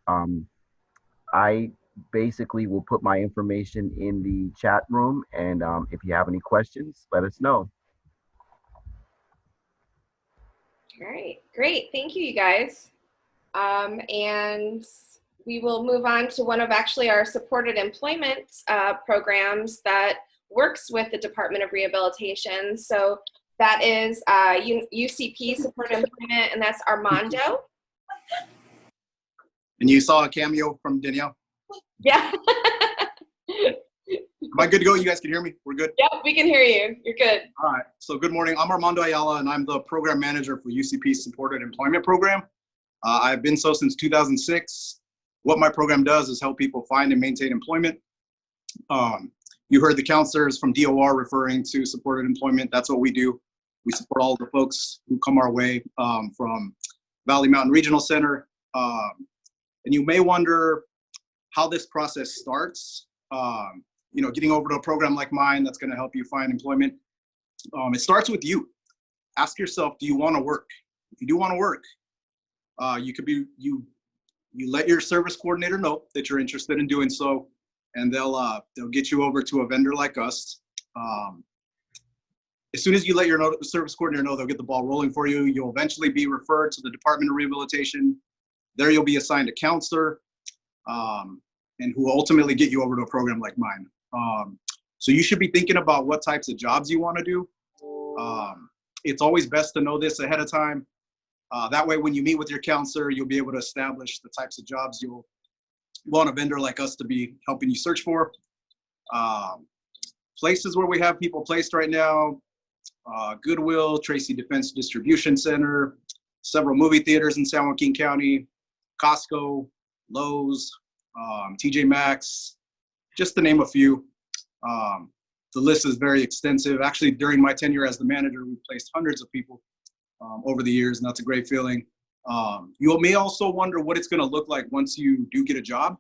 I basically will put my information in the chat room, and if you have any questions, let us know. All right, great. Thank you, you guys. And we will move on to one of actually our supported employment programs that works with the Department of Rehabilitation. So that is UCP supported employment, and that's Armando. And you saw a cameo from Danielle? Yeah. Am I good to go? You guys can hear me? We're good? Yep, we can hear you. You're good. All right. So good morning. I'm Armando Ayala, and I'm the program manager for UCP's Supported Employment Program. I've been so since 2006. What my program does is help people find and maintain employment. You heard the counselors from DOR referring to supported employment. That's what we do. We support all the folks who come our way from Valley Mountain Regional Center. And you may wonder how this process starts. Getting over to a program like mine that's going to help you find employment. It starts with you. Ask yourself, do you want to work? If you do want to work, you let your service coordinator know that you're interested in doing so, and they'll get you over to a vendor like us. As soon as you let your service coordinator know, they'll get the ball rolling for you. You'll eventually be referred to the Department of Rehabilitation. There you'll be assigned a counselor, and who will ultimately get you over to a program like mine. So you should be thinking about what types of jobs you want to do. It's always best to know this ahead of time. That way, when you meet with your counselor, you'll be able to establish the types of jobs you'll want a vendor like us to be helping you search for. Places where we have people placed right now, Goodwill, Tracy Defense Distribution Center, several movie theaters in San Joaquin County, Costco, Lowe's, TJ Maxx, just to name a few. The list is very extensive. Actually, during my tenure as the manager, we placed hundreds of people over the years, and that's a great feeling. You may also wonder what it's going to look like once you do get a job.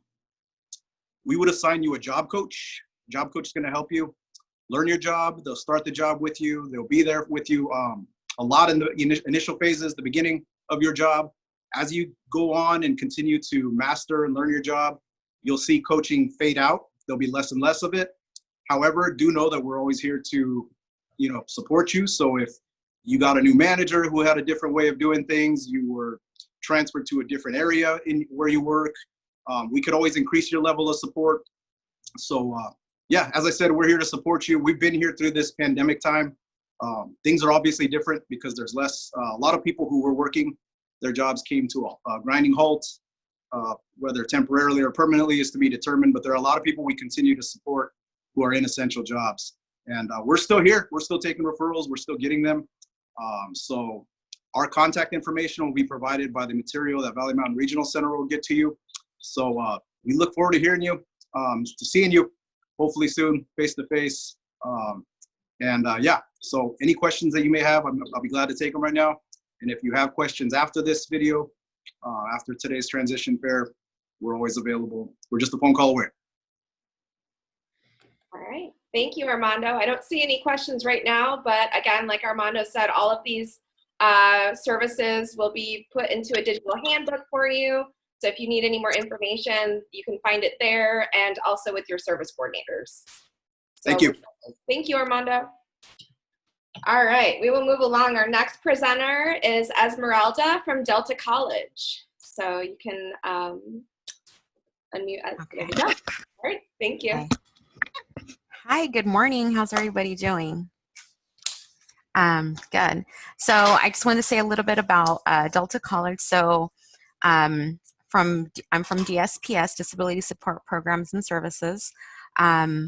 We would assign you a job coach. Job coach is going to help you learn your job. They'll start the job with you. They'll be there with you a lot in the initial phases, the beginning of your job. As you go on and continue to master and learn your job, you'll see coaching fade out. There'll be less and less of it. However, do know that we're always here to, support you. So if you got a new manager who had a different way of doing things, you were transferred to a different area in where you work, we could always increase your level of support. So yeah, as I said, we're here to support you. We've been here through this pandemic time. Things are obviously different because there's a lot of people who were working, their jobs came to a grinding halt. Whether temporarily or permanently is to be determined, but there are a lot of people we continue to support who are in essential jobs. And we're still here. We're still taking referrals. We're still getting them. So our contact information will be provided by the material that Valley Mountain Regional Center will get to you. So we look forward to hearing you, to seeing you, hopefully soon, face-to-face. Yeah, so any questions that you may have, I'll be glad to take them right now. And if you have questions after this video, after today's transition fair, we're always available. We're just a phone call away. All right. Thank you, Armando. I don't see any questions right now, but again, like Armando said, all of these services will be put into a digital handbook for you. So if you need any more information, you can find it there and also with your service coordinators. Thank you. Thank you, Armando. All right, we will move along. Our next presenter is Esmeralda from Delta College. So you can unmute. There you go. All right, thank you. Hi, good morning. How's everybody doing? Good. So I just wanted to say a little bit about Delta College. So I'm from DSPS, Disability Support Programs and Services.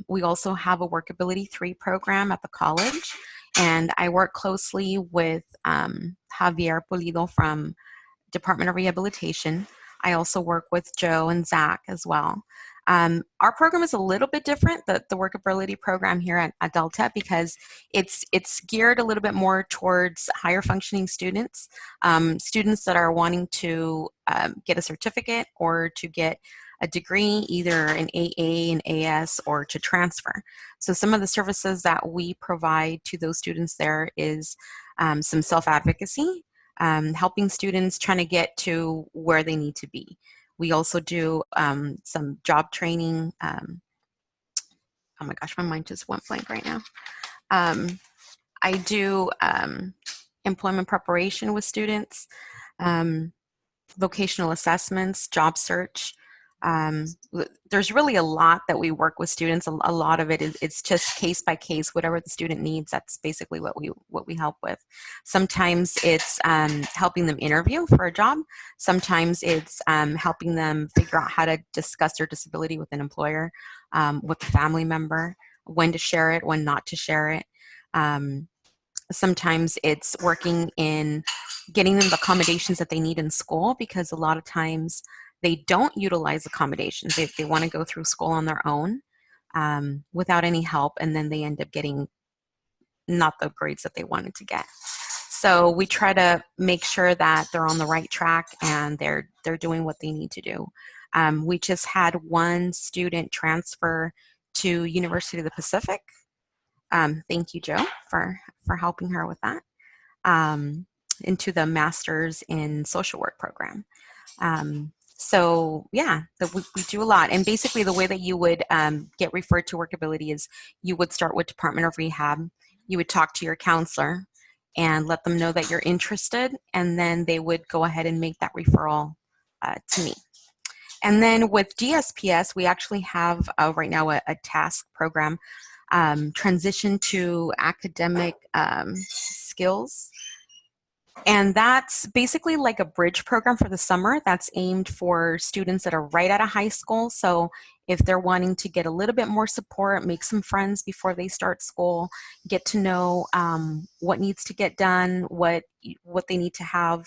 We also have a Workability 3 program at the college, and I work closely with Javier Pulido from Department of Rehabilitation. I also work with Joe and Zach as well. Our program is a little bit different, the Workability program here at Delta, because it's geared a little bit more towards higher functioning students, students that are wanting to get a certificate or to get a degree, either an AA, an AS, or to transfer. So some of the services that we provide to those students there is some self-advocacy, helping students trying to get to where they need to be. We also do some job training. Oh my gosh, my mind just went blank right now. I do employment preparation with students, vocational assessments, job search. There's really a lot that we work with students. A lot of it is it's just case by case, whatever the student needs. That's basically what we help with. Sometimes it's helping them interview for a job. Sometimes it's helping them figure out how to discuss their disability with an employer, with a family member, when to share it, when not to share it. Sometimes it's working in getting them the accommodations that they need in school, because a lot of times they don't utilize accommodations. They want to go through school on their own without any help, and then they end up getting not the grades that they wanted to get. So we try to make sure that they're on the right track and they're doing what they need to do. We just had one student transfer to University of the Pacific. Thank you, Joe, for helping her with that, into the Master's in Social Work program. So yeah, we do a lot. And basically the way that you would get referred to Workability is you would start with Department of Rehab. You would talk to your counselor and let them know that you're interested, and then they would go ahead and make that referral to me. And then with DSPS, we actually have right now a task program, transition to academic skills. And that's basically like a bridge program for the summer that's aimed for students that are right out of high school. So if they're wanting to get a little bit more support, make some friends before they start school, get to know what needs to get done, what they need to have,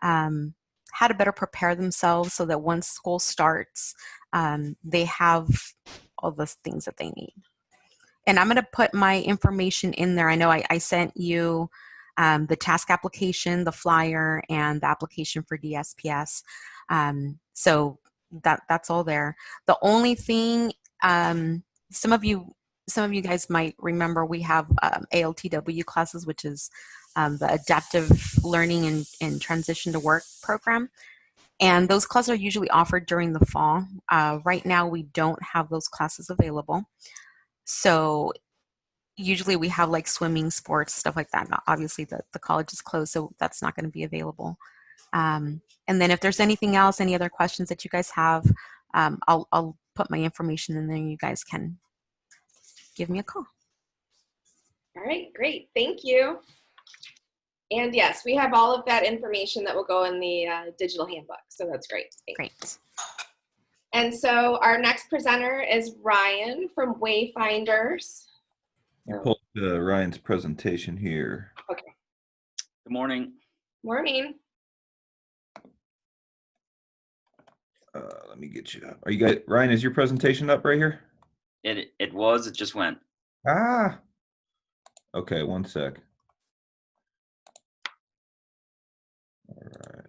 how to better prepare themselves so that once school starts, they have all those things that they need. And I'm going to put my information in there. I know I sent you the task application, the flyer, and the application for DSPS. So that's all there. The only thing, some of you guys might remember, we have ALTW classes, which is the Adaptive Learning and Transition to Work program. And those classes are usually offered during the fall. Right now, we don't have those classes available. So usually we have like swimming, sports, stuff like that. Now, obviously the college is closed, so that's not going to be available. And then if there's anything else, any other questions that you guys have, I'll put my information in there and you guys can give me a call. All right, great, thank you. And yes, we have all of that information that will go in the digital handbook, so that's great. Thanks. Great. And so our next presenter is Ryan from Wayfinders. Pull Ryan's presentation here. Okay. Good morning. Morning. Let me get you up. Are you guys, Ryan, is your presentation up right here? It just went. Ah. Okay, one sec. All right.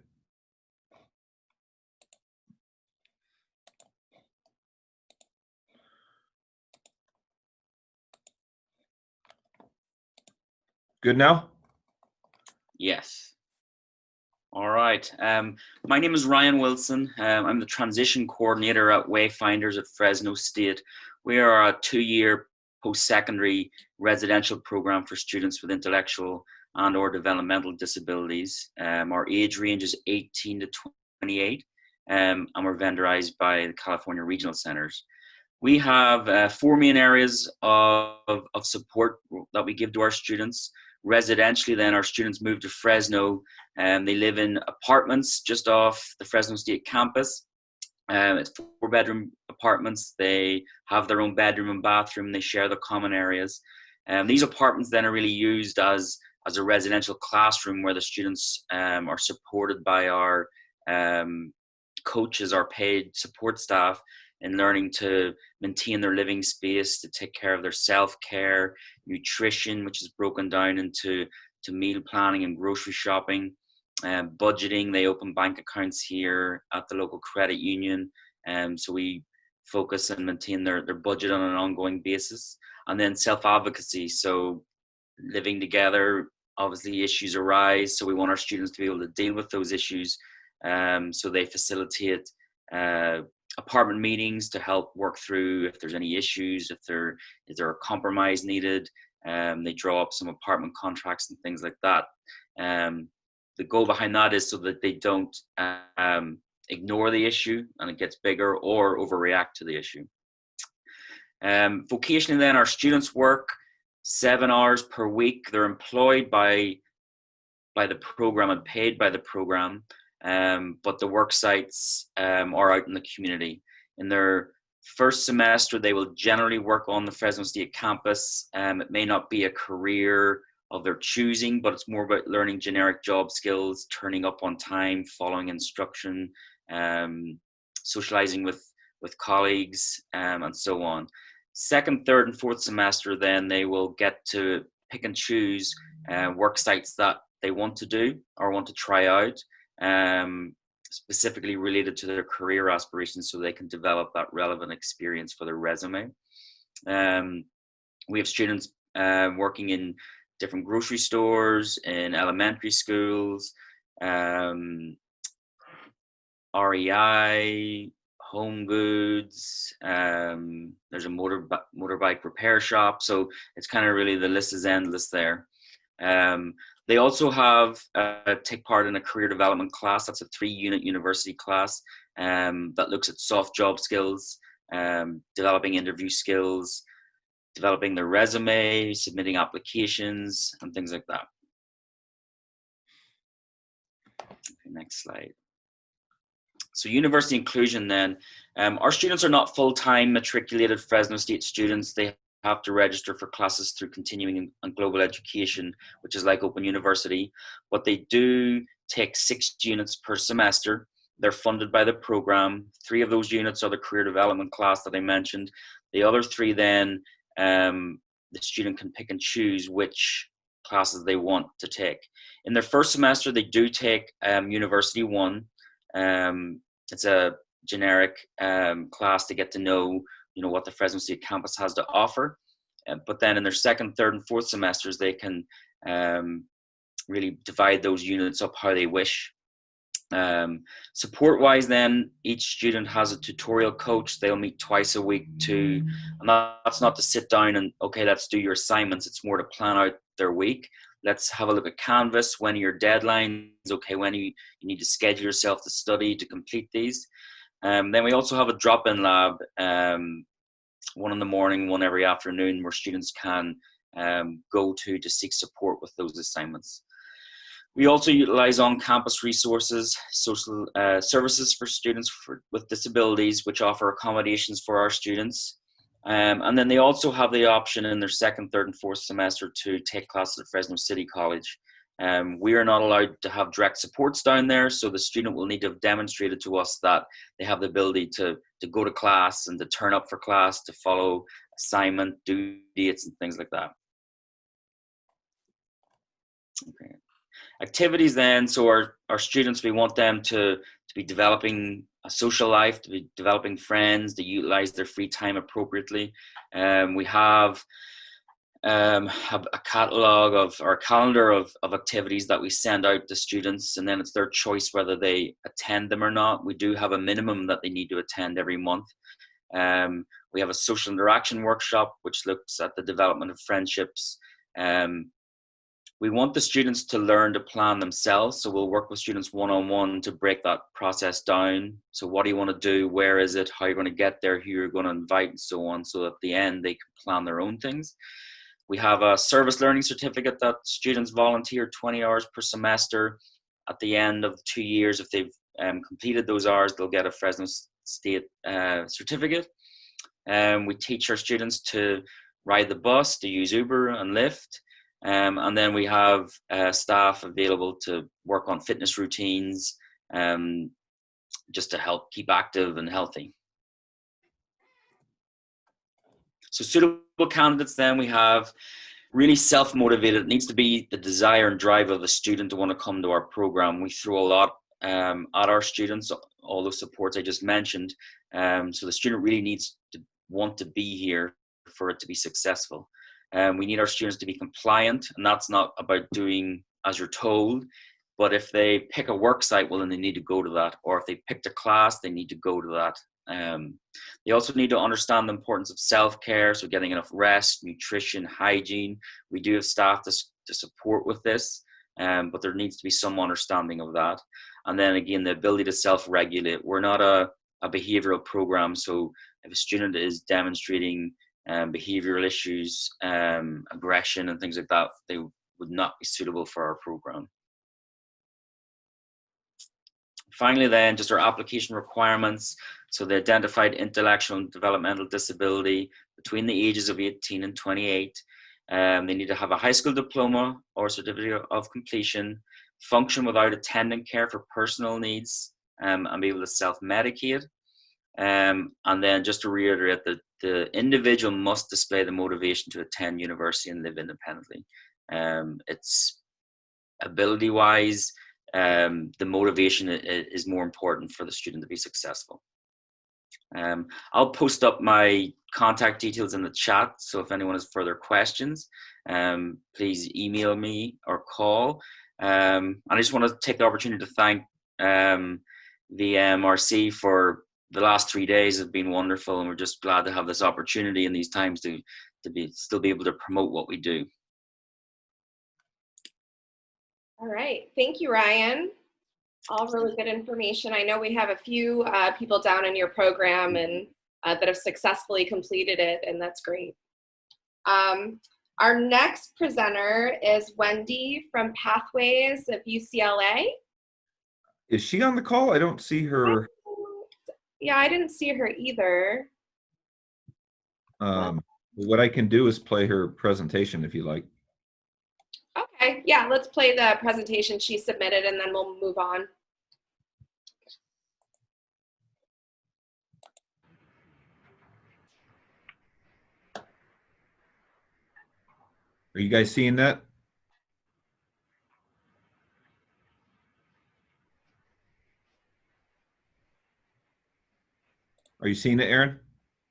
Good now? Yes. All right. My name is Ryan Wilson. I'm the transition coordinator at Wayfinders at Fresno State. We are a 2-year post-secondary residential program for students with intellectual and/or developmental disabilities. Our age range is 18 to 28, and we're vendorized by the California Regional Centers. We have 4 main areas of support that we give to our students. Residentially, then, our students move to Fresno, and they live in apartments just off the Fresno State campus. It's 4-bedroom apartments. They have their own bedroom and bathroom. They share the common areas. These apartments then are really used as a residential classroom where the students are supported by our coaches, our paid support staff, in learning to maintain their living space, to take care of their self-care, nutrition, which is broken down into meal planning and grocery shopping, budgeting. They open bank accounts here at the local credit union, so we focus and maintain their budget on an ongoing basis. And then self-advocacy, so living together, obviously issues arise, so we want our students to be able to deal with those issues, so they facilitate apartment meetings to help work through if there's any issues, if there is a compromise needed. They draw up some apartment contracts and things like that. The goal behind that is so that they don't ignore the issue and it gets bigger, or overreact to the issue. Vocationally then, our students work 7 hours per week. They're employed by the program and paid by the program, but the work sites are out in the community. In their first semester, they will generally work on the Fresno State campus. It may not be a career of their choosing, but it's more about learning generic job skills, turning up on time, following instruction, socializing with colleagues, and so on. Second, third, and fourth semester, then they will get to pick and choose work sites that they want to do or want to try out, specifically related to their career aspirations, so they can develop that relevant experience for their resume. We have students working in different grocery stores, in elementary schools, REI, home goods, there's a motorbike repair shop, so it's kind of really, the list is endless there. They also have take part in a career development class. That's a 3-unit university class that looks at soft job skills, developing interview skills, developing their resume, submitting applications, and things like that. Okay, next slide. So university inclusion then. Our students are not full-time matriculated Fresno State students. They have to register for classes through continuing and global education, which is like Open University, but they do take 6 units per semester. They're funded by the program. 3 of those units are the career development class that I mentioned. The other 3 then, the student can pick and choose which classes they want to take. In their first semester, they do take University 1. It's a generic class to get to know, what the Fresno State campus has to offer. But then in their second, third, and fourth semesters, they can really divide those units up how they wish. Support-wise then, each student has a tutorial coach. They'll meet twice a week and that's not to sit down and, okay, let's do your assignments. It's more to plan out their week. Let's have a look at Canvas. When are your deadlines? Okay, when you need to schedule yourself to study to complete these. Then we also have a drop-in lab, one in the morning, one every afternoon, where students can go to seek support with those assignments. We also utilize on-campus resources, social services for students with disabilities, which offer accommodations for our students. And then they also have the option in their second, third, and fourth semester to take classes at Fresno City College. We are not allowed to have direct supports down there, so the student will need to have demonstrated to us that they have the ability to go to class and to turn up for class, to follow assignment, due dates, and things like that. Okay. Activities then, so our students, we want them to be developing a social life, to be developing friends, to utilize their free time appropriately. We have a catalog or a calendar of activities that we send out to students, and then it's their choice whether they attend them or not. We do have a minimum that they need to attend every month. We have a social interaction workshop, which looks at the development of friendships. We want the students to learn to plan themselves, so we'll work with students one-on-one to break that process down. So what do you want to do, where is it, how you're going to get there, who you're going to invite, and so on, so at the end they can plan their own things. We have a service learning certificate that students volunteer 20 hours per semester. At the end of 2 years, if they've completed those hours, they'll get a Fresno State certificate. We teach our students to ride the bus, to use Uber and Lyft. And then we have staff available to work on fitness routines, just to help keep active and healthy. So suitable candidates then, we have really self-motivated. It needs to be the desire and drive of the student to want to come to our program. We throw a lot at our students, all those supports I just mentioned. So the student really needs to want to be here for it to be successful. We need our students to be compliant, and that's not about doing as you're told, but if they pick a work site, well, then they need to go to that. Or if they picked a class, they need to go to that. They also need to understand the importance of self-care, so getting enough rest, nutrition, hygiene. We do have staff to support with this. but there needs to be some understanding of that. And then again, the ability to self-regulate. We're not a behavioral program, so if a student is demonstrating behavioral issues, aggression and things like that, they would not be suitable for our program. Finally then, just our application requirements. So the identified intellectual and developmental disability between the ages of 18 and 28. They need to have a high school diploma or certificate of completion, function without attendant care for personal needs, and be able to self-medicate. And then just to reiterate that the individual must display the motivation to attend university and live independently. It's ability-wise, the motivation is more important for the student to be successful. I'll post up my contact details in the chat, so if anyone has further questions, please email me or call. And I just want to take the opportunity to thank Vmrc for the last 3 days. Have been wonderful, and we're just glad to have this opportunity in these times to still be able to promote what we do. All right, thank you, Ryan. All really good information. I know we have a few people down in your program and that have successfully completed it, and that's great. Our next presenter is Wendy from Pathways of UCLA. Is she on the call? I don't see her. Yeah, I didn't see her either. What I can do is play her presentation if you like. Okay, yeah, let's play the presentation she submitted and then we'll move on. Are you guys seeing that? Are you seeing it, Aaron?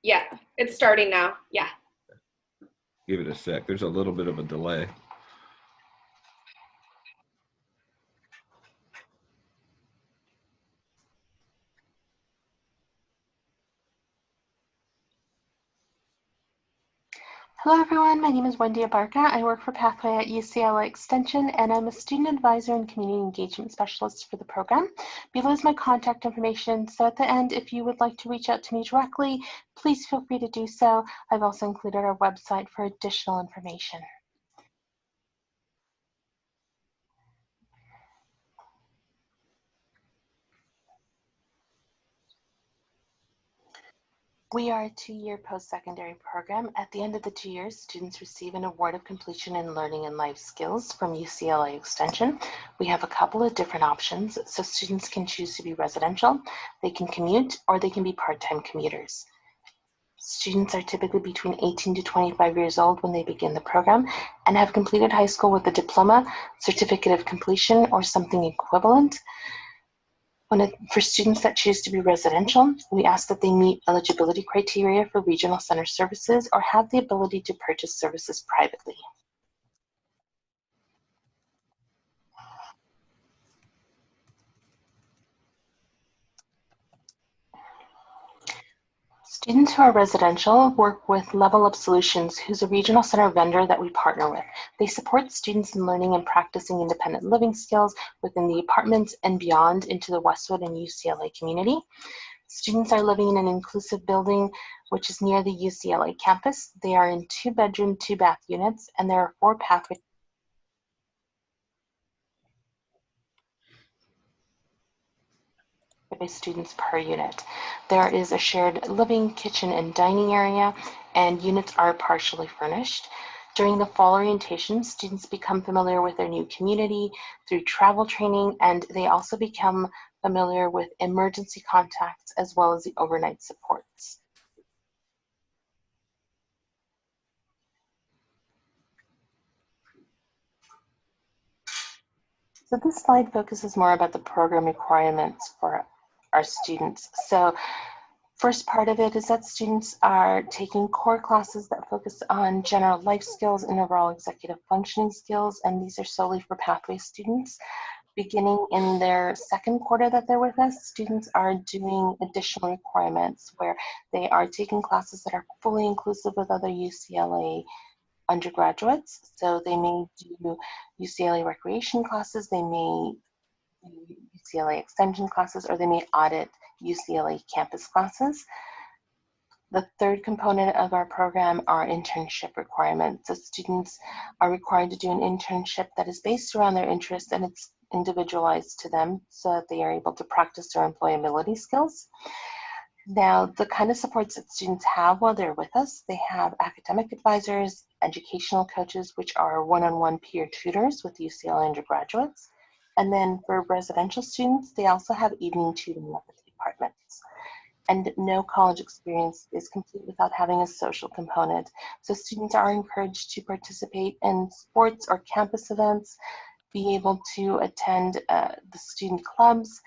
Yeah, it's starting now. Yeah. Give it a sec. There's a little bit of a delay. Hello everyone, my name is Wendy Abarca. I work for Pathway at UCLA Extension and I'm a student advisor and community engagement specialist for the program. Below is my contact information, so at the end, if you would like to reach out to me directly, please feel free to do so. I've also included our website for additional information. We are a 2-year post-secondary program. At the end of the 2 years, students receive an award of completion in learning and life skills from UCLA Extension. We have a couple of different options, so students can choose to be residential, they can commute, or they can be part-time commuters. Students are typically between 18 to 25 years old when they begin the program and have completed high school with a diploma, certificate of completion, or something equivalent. For students that choose to be residential, we ask that they meet eligibility criteria for regional center services or have the ability to purchase services privately. Students who are residential work with Level Up Solutions, who's a regional center vendor that we partner with. They support students in learning and practicing independent living skills within the apartments and beyond into the Westwood and UCLA community. Students are living in an inclusive building which is near the UCLA campus. They are in 2-bedroom, 2-bath units, and there are 4 pathways students per unit. There is a shared living, kitchen, and dining area, and units are partially furnished. During the fall orientation, students become familiar with their new community through travel training, and they also become familiar with emergency contacts as well as the overnight supports. So this slide focuses more about the program requirements for our students. So first part of it is that students are taking core classes that focus on general life skills and overall executive functioning skills, and these are solely for Pathway students. Beginning in their second quarter that they're with us, students are doing additional requirements where they are taking classes that are fully inclusive with other UCLA undergraduates. So they may do UCLA recreation classes, they may do UCLA extension classes, or they may audit UCLA campus classes. The third component of our program are internship requirements. So students are required to do an internship that is based around their interests, and it's individualized to them so that they are able to practice their employability skills. Now, the kind of supports that students have while they're with us, they have academic advisors, educational coaches, which are one-on-one peer tutors with UCLA undergraduates. And then for residential students, they also have evening tutoring at the departments. And no college experience is complete without having a social component. So students are encouraged to participate in sports or campus events, be able to attend the student clubs,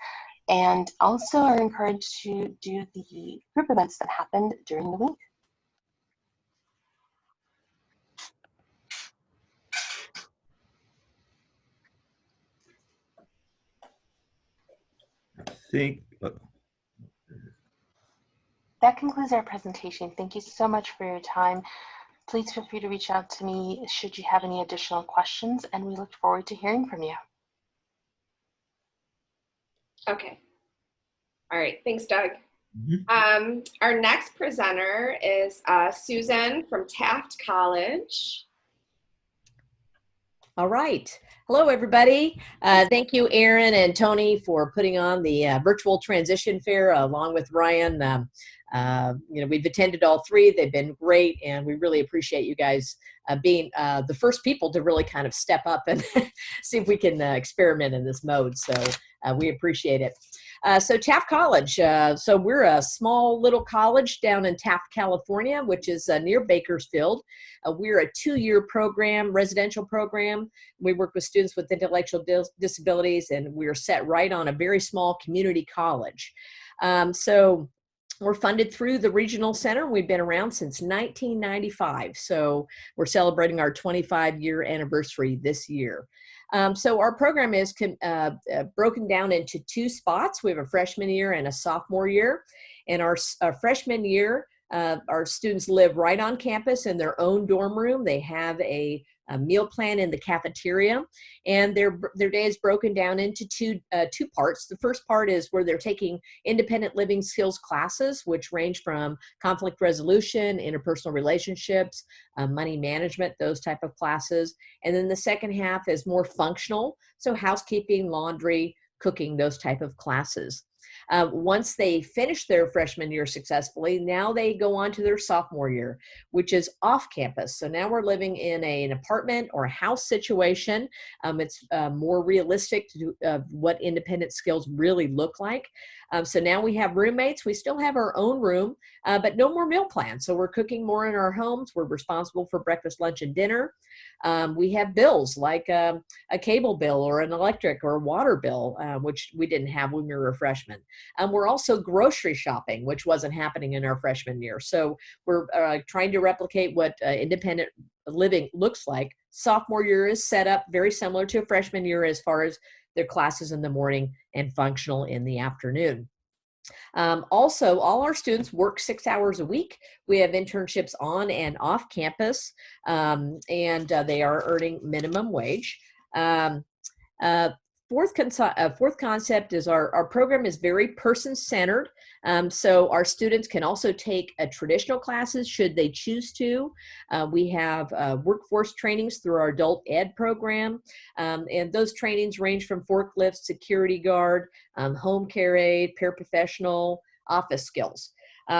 and also are encouraged to do the group events that happened during the week. Think, That concludes our presentation. Thank you so much for your time. Please feel free to reach out to me should you have any additional questions, and we look forward to hearing from you. Okay. All right. Thanks, Doug. Our next presenter is Susan from Taft College. All right. Hello, everybody. Thank you, Aaron and Tony, for putting on the virtual transition fair along with Ryan. We've attended all three. They've been great, and we really appreciate you guys being the first people to really kind of step up and see if we can experiment in this mode. So we appreciate it. So Taft College, so we're a small little college down in Taft, California, which is near Bakersfield. We're a 2-year program, residential program. We work with students with intellectual disabilities, and we're set right on a very small community college. So we're funded through the Regional Center. We've been around since 1995. So we're celebrating our 25-year anniversary this year. So our program is broken down into 2 spots. We have a freshman year and a sophomore year. And our freshman year, our students live right on campus in their own dorm room. They have a meal plan in the cafeteria, and their day is broken down into two parts. The first part is where they're taking independent living skills classes, which range from conflict resolution, interpersonal relationships, money management, those type of classes. And then the second half is more functional, so housekeeping, laundry, cooking, those type of classes. Once they finish their freshman year successfully, now they go on to their sophomore year, which is off campus. So now we're living in an apartment or a house situation. It's more realistic to what independent skills really look like. So now we have roommates. We still have our own room, but no more meal plans. So we're cooking more in our homes. We're responsible for breakfast, lunch, and dinner. We have bills like a cable bill or an electric or water bill, which we didn't have when we were freshmen. We're also grocery shopping, which wasn't happening in our freshman year. So we're trying to replicate what independent living looks like. Sophomore year is set up very similar to a freshman year as far as their classes in the morning and functional in the afternoon. Also, all our students work 6 hours a week. We have internships on and off campus, and they are earning minimum wage. Fourth concept is our program is very person-centered. So our students can also take traditional classes should they choose to. We have workforce trainings through our adult ed program. And those trainings range from forklift, security guard, home care aide, paraprofessional, office skills.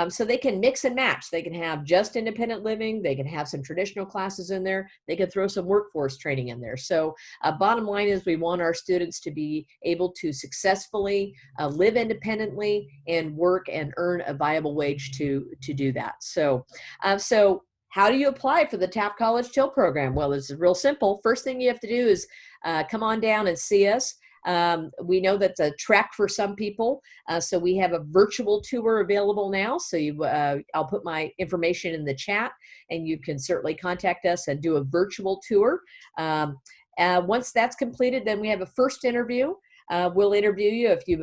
So they can mix and match. They can have just independent living. They can have some traditional classes in there. They can throw some workforce training in there. So bottom line is we want our students to be able to successfully live independently and work and earn a viable wage to do that. So, how do you apply for the Taft College TIL program? Well, this is real simple. First thing you have to do is come on down and see us. We know that's a trek for some people, so we have a virtual tour available now. So I'll put my information in the chat, and you can certainly contact us and do a virtual tour. Once that's completed, then we have a first interview. We'll interview you. If you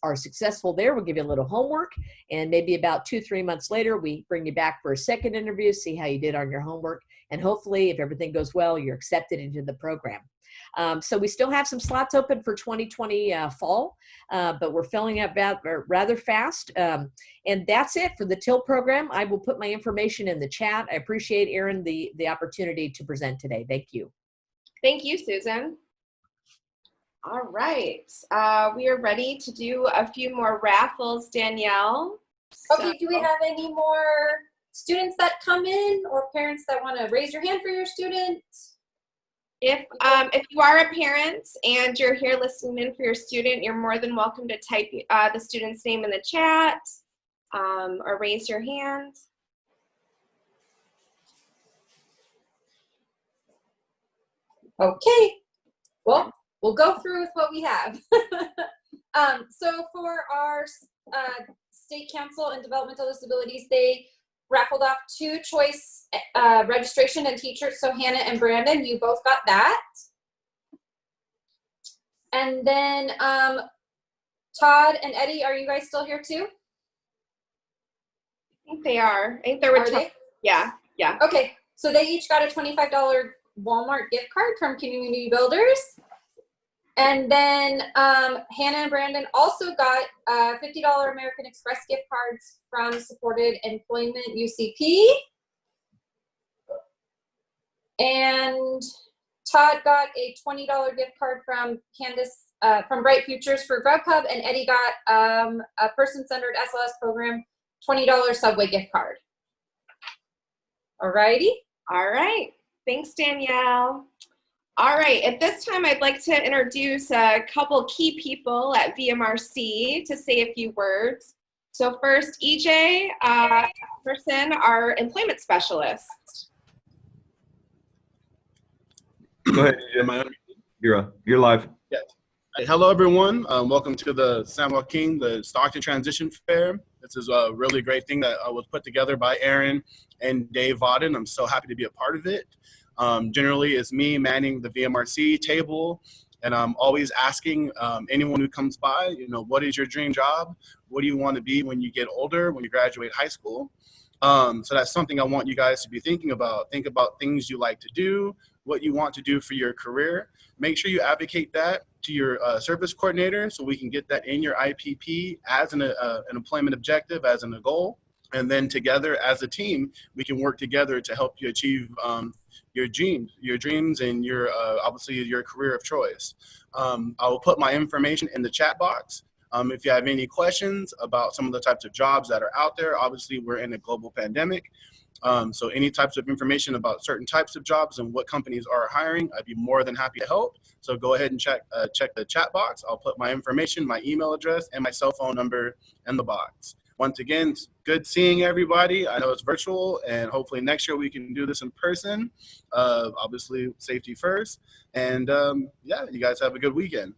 are successful there, we'll give you a little homework, and maybe about 2-3 months later, we bring you back for a second interview, see how you did on your homework. and hopefully, if everything goes well, you're accepted into the program. So we still have some slots open for 2020 fall, but we're filling up rather fast. And that's it for the TIL program. I will put my information in the chat. I appreciate, Erin, the opportunity to present today. Thank you. Thank you, Susan. All right, we are ready to do a few more raffles, Danielle. Okay, do we have any more students that come in or parents that want to raise your hand for your student? If you are a parent and you're here listening in for your student, you're more than welcome to type the student's name in the chat or raise your hand. Okay, well, we'll go through with what we have. So for our State Council and Developmental Disabilities, they raffled off 2 choice registration and t-shirts. So Hannah and Brandon, you both got that. And then Todd and Eddie, are you guys still here too? I think they are. I think there were yeah. Okay, so they each got a $25 Walmart gift card from Community Builders. And then Hannah and Brandon also got $50 American Express gift cards from Supported Employment UCP. And Todd got a $20 gift card from Candace from Bright Futures for Grubhub, and Eddie got a person-centered SLS program $20 Subway gift card. Alrighty. All right. Thanks, Danielle. All right, at this time, I'd like to introduce a couple key people at VMRC to say a few words. So first, EJ Person, our employment specialist. Go ahead. You're live. Yes. Hey, hello, everyone. Welcome to the San Joaquin, the Stockton Transition Fair. This is a really great thing that was put together by Aaron and Dave Vodden. I'm so happy to be a part of it. Generally, it's me manning the VMRC table, and I'm always asking anyone who comes by, what is your dream job? What do you want to be when you get older, when you graduate high school? So that's something I want you guys to be thinking about. Think about things you like to do, what you want to do for your career. Make sure you advocate that to your service coordinator so we can get that in your IPP as an employment objective, as a goal. And then together as a team, we can work together to help you achieve your dreams and your obviously your career of choice. I will put my information in the chat box. If you have any questions about some of the types of jobs that are out there, obviously we're in a global pandemic. So any types of information about certain types of jobs and what companies are hiring, I'd be more than happy to help. So go ahead and check the chat box. I'll put my information, my email address, and my cell phone number in the box. Once again, it's good seeing everybody. I know it's virtual, and hopefully next year we can do this in person. Obviously, safety first. And yeah, you guys have a good weekend.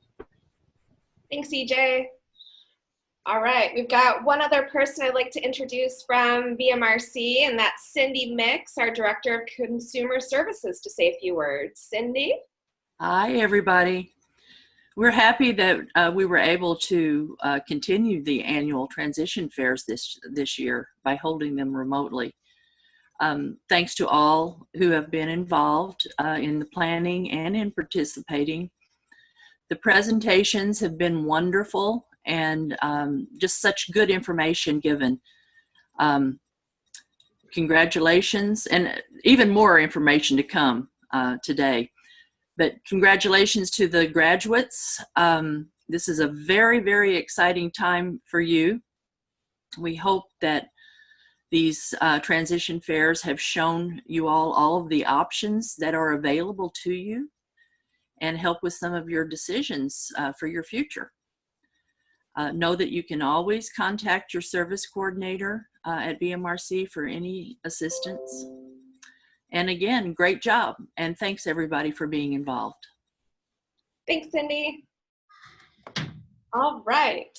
Thanks, EJ. All right, we've got one other person I'd like to introduce from VMRC, and that's Cindy Mix, our Director of Consumer Services, to say a few words. Cindy? Hi, everybody. We're happy that we were able to continue the annual transition fairs this year by holding them remotely. Thanks to all who have been involved in the planning and in participating. The presentations have been wonderful and just such good information given. Congratulations, and even more information to come today. But congratulations to the graduates. This is a very, very exciting time for you. We hope that these transition fairs have shown you all of the options that are available to you and help with some of your decisions for your future. Know that you can always contact your service coordinator at VMRC for any assistance. And again, great job. And thanks everybody for being involved. Thanks, Cindy. All right,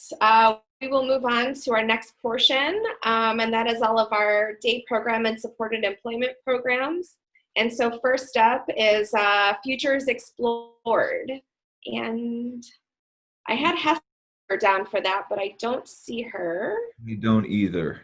we will move on to our next portion, and that is all of our day program and supported employment programs. And so first up is Futures Explored. And I had Hester down for that, but I don't see her. We don't either.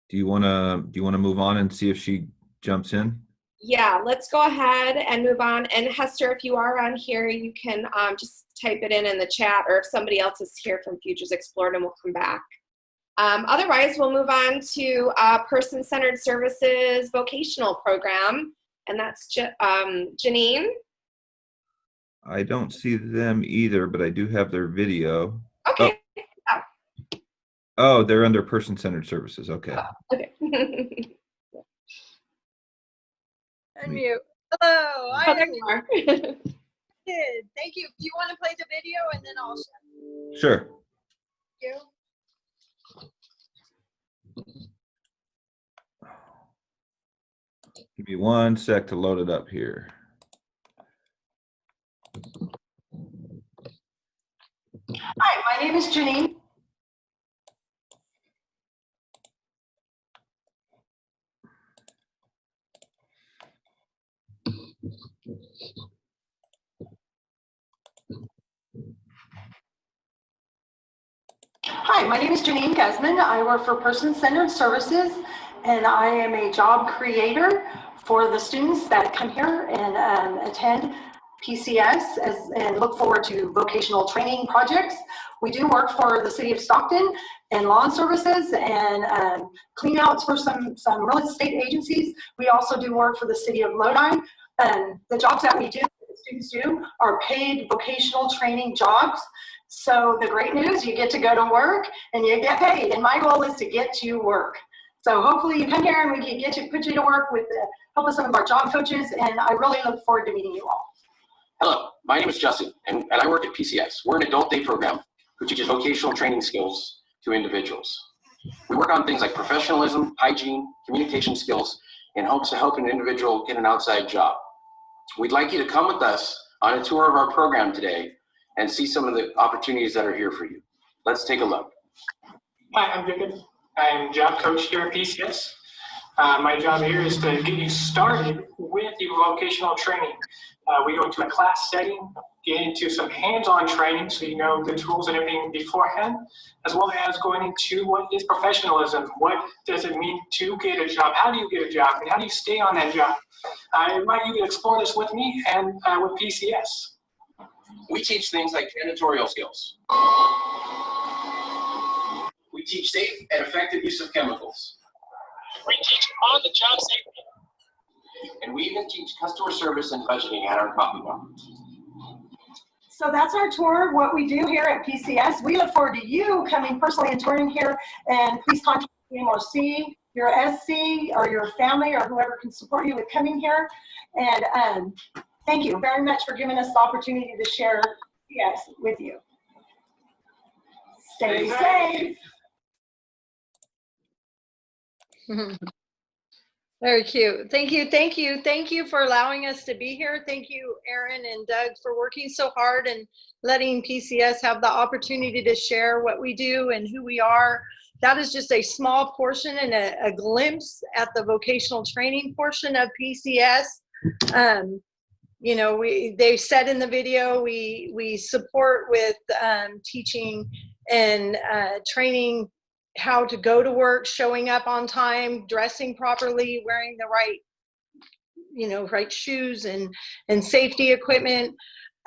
Do you wanna move on and see if she jumps in? Yeah, let's go ahead and move on. And Hester, if you are on here, you can just type it in the chat, or if somebody else is here from Futures Explored, and we'll come back. Otherwise, we'll move on to Person-Centered Services Vocational Program, and that's Janine. I don't see them either, but I do have their video. Okay. Oh, they're under Person-Centered Services. Okay. Okay. Unmute. Hello. Oh, there you are. Good. Thank you. Do you want to play the video and then I'll show Sure. you? Give me 1 sec to load it up here. Hi, my name is Janine. Hi, my name is Janine Guzman. I work for Person-Centered Services, and I am a job creator for the students that come here and attend PCS and look forward to vocational training projects. We do work for the city of Stockton and lawn services and clean outs for some real estate agencies. We also do work for the city of Lodi. The jobs that we do, the students do, are paid vocational training jobs. So the great news, you get to go to work and you get paid. And my goal is to get to work. So hopefully you come here and we can put you to work with the help of some of our job coaches. And I really look forward to meeting you all. Hello, my name is Justin, and I work at PCS. We're an adult day program who teaches vocational training skills to individuals. We work on things like professionalism, hygiene, communication skills, in hopes to help an individual get an outside job. We'd like you to come with us on a tour of our program today and see some of the opportunities that are here for you. Let's take a look. Hi, I'm Jacob. I'm job coach here at PCS. My job here is to get you started with your vocational training. We go into a class setting, get into some hands-on training so you know the tools and everything beforehand, as well as going into what is professionalism, what does it mean to get a job, how do you get a job, and how do you stay on that job. I invite you to explore this with me and with PCS. We teach things like janitorial skills. We teach safe and effective use of chemicals. We teach on-the-job safety. And we even teach customer service and budgeting at our coffee bar. So that's our tour of what we do here at PCS. We look forward to you coming personally and touring here. And please contact Vmrc, your SC, or your family, or whoever can support you with coming here. And thank you very much for giving us the opportunity to share PCS with you. Stay safe. Very cute. Thank you. Thank you. Thank you for allowing us to be here. Thank you, Aaron and Doug, for working so hard and letting PCS have the opportunity to share what we do and who we are. That is just a small portion and a glimpse at the vocational training portion of PCS. You know, they said in the video, we support with teaching and training how to go to work, showing up on time, dressing properly, wearing the right, right shoes and safety equipment.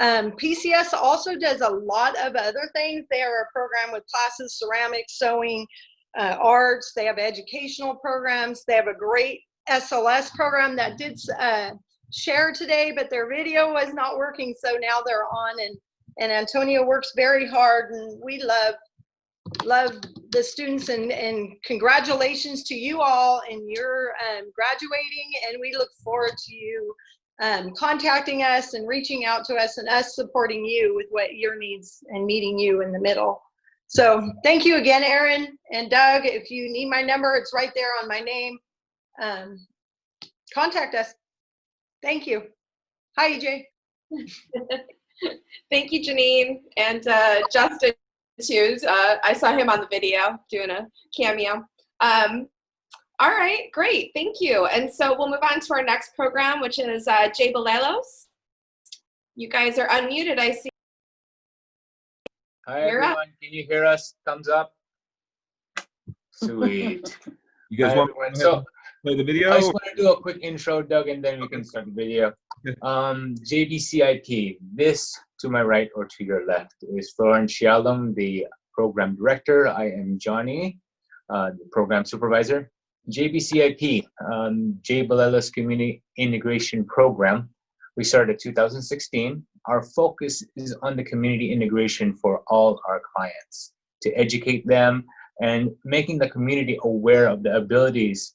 PCS also does a lot of other things. They are a program with classes, ceramics, sewing, arts. They have educational programs. They have a great SLS program that did share today, but their video was not working. So now they're on, and Antonio works very hard, and we love the students, and congratulations to you all in your graduating, and we look forward to you contacting us and reaching out to us and us supporting you with what your needs and meeting you in the middle. So thank you again, Aaron and Doug. If you need my number, it's right there on my name. Contact us. Thank you. Hi, EJ. Thank you, Janine, and Justin too. I saw him on the video doing a cameo. All right, great, thank you. And so we'll move on to our next program, which is Jay Balelos. You guys are unmuted, I see. Hi everyone, can you hear us? Thumbs up. Sweet. You guys Hi, want everyone. to So Play the I video. just want to do a quick intro, Doug, and then we can start the video. JBCIP, this to my right or to your left is Florence Shalom, the program director. I am Johnny, the program supervisor. JBCIP, Jay Balella's Community Integration Program. We started in 2016. Our focus is on the community integration for all our clients, to educate them and making the community aware of the abilities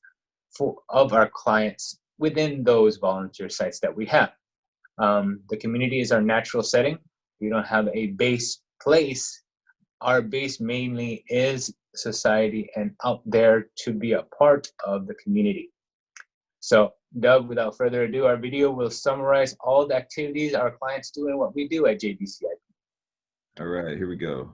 of our clients within those volunteer sites that we have. The community is our natural setting. We don't have a base place. Our base mainly is society and out there to be a part of the community. So Doug, without further ado, our video will summarize all the activities our clients do and what we do at JBCIP. All right, here we go.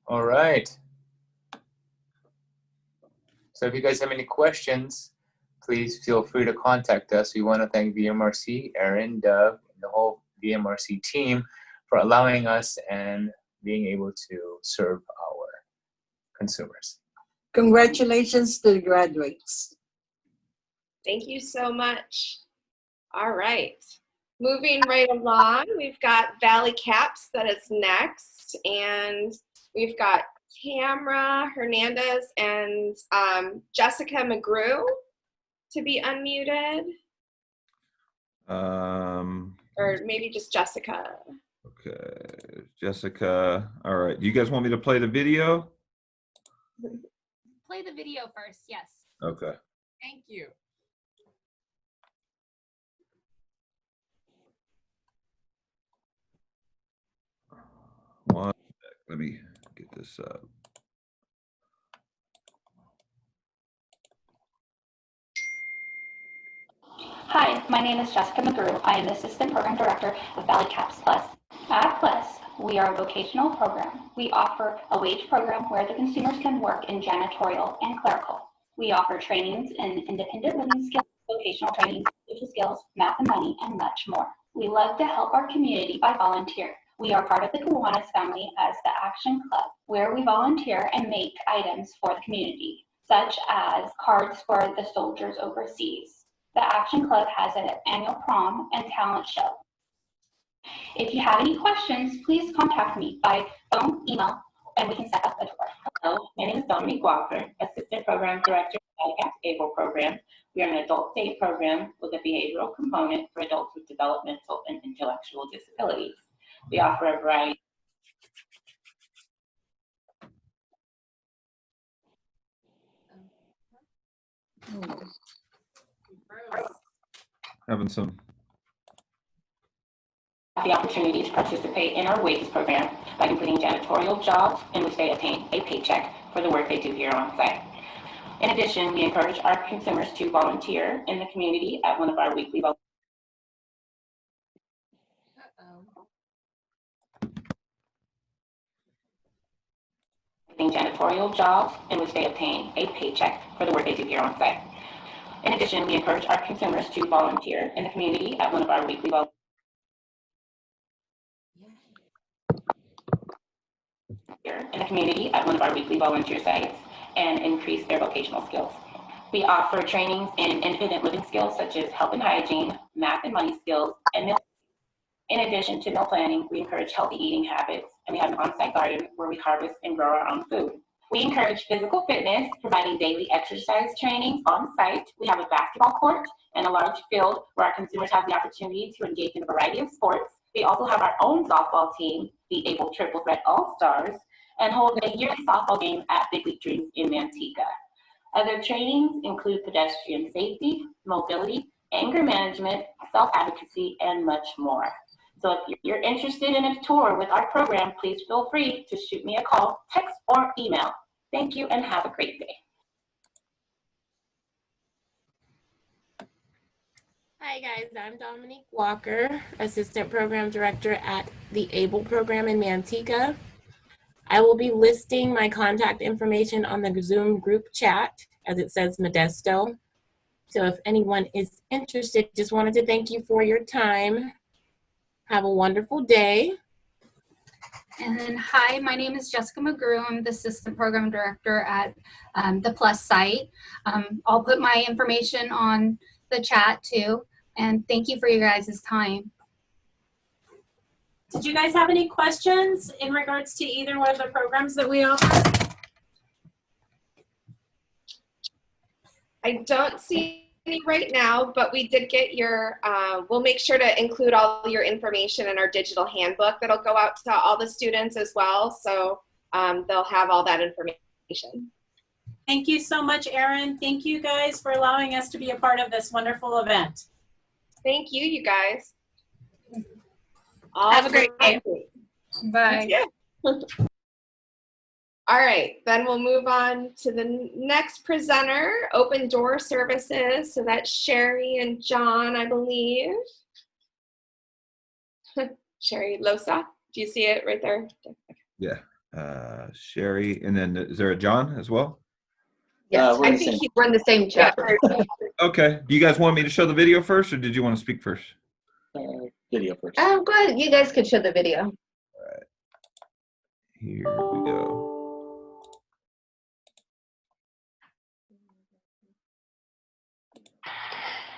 All right. So if you guys have any questions, please feel free to contact us. We want to thank Vmrc, Aaron, Doug, and the whole Vmrc team for allowing us and being able to serve our consumers. Congratulations to the graduates. Thank you so much. All right. Moving right along, we've got Valley Caps that is next, and we've got Tamara Hernandez and Jessica McGrew to be unmuted. Or maybe just Jessica. Okay, Jessica. All right, you guys want me to play the video? Play the video first, yes. Okay. Thank you. One sec. Let me get this up. Hi, my name is Jessica McGrew. I am the Assistant Program Director of Valley Caps Plus. At Plus, we are a vocational program. We offer a wage program where the consumers can work in janitorial and clerical. We offer trainings in independent living skills, vocational training, social skills, math and money, and much more. We love to help our community by volunteer. We are part of the Kiwanis family as the Action Club, where we volunteer and make items for the community, such as cards for the soldiers overseas. The Action Club has an annual prom and talent show. If you have any questions, please contact me by phone, email, and we can set up a tour. Hello, my name is Dominique Walker, Assistant Program Director at the ABLE program. We are an adult day program with a behavioral component for adults with developmental and intellectual disabilities. We offer a variety. Having some. The opportunity to participate in our wages program by completing janitorial jobs in which they obtain a paycheck for the work they do here on site. In addition, we encourage our consumers to volunteer in the community at one of our weekly janitorial jobs in which they obtain a paycheck for the work they do here on site. In addition, we encourage our consumers to volunteer in the community at one of our weekly volunteer sites and increase their vocational skills. We offer trainings in independent living skills such as health and hygiene, math and money skills, and meal. In addition to meal planning, we encourage healthy eating habits, and we have an on-site garden where we harvest and grow our own food. We encourage physical fitness, providing daily exercise training on site. We have a basketball court and a large field where our consumers have the opportunity to engage in a variety of sports. We also have our own softball team, the ABLE Triple Threat All-Stars, and hold a yearly softball game at Big League Dreams in Manteca. Other trainings include pedestrian safety, mobility, anger management, self-advocacy, and much more. So if you're interested in a tour with our program, please feel free to shoot me a call, text, or email. Thank you and have a great day. Hi guys, I'm Dominique Walker, Assistant Program Director at the ABLE program in Manteca. I will be listing my contact information on the Zoom group chat as it says Modesto. So if anyone is interested, just wanted to thank you for your time. Have a wonderful day. And then, hi, my name is Jessica McGrew. I'm the Assistant Program Director at the Plus site. I'll put my information on the chat too. And thank you for your guys' time. Did you guys have any questions in regards to either one of the programs that we offer? I don't see any right now, but we did get your, we'll make sure to include all your information in our digital handbook that'll go out to all the students as well. So they'll have all that information. Thank you so much, Erin. Thank you guys for allowing us to be a part of this wonderful event. Thank you, you guys. Have a great day. Bye. Yeah. All right, then we'll move on to the next presenter, Open Door Services. So that's Sherry and John, I believe. Sherry Losa, do you see it right there? Yeah, Sherry, and then is there a John as well? Yes, I think we're in the same chapter. Okay, do you guys want me to show the video first, or did you want to speak first? Video first. Oh, good. You guys could show the video. All right. Here we go.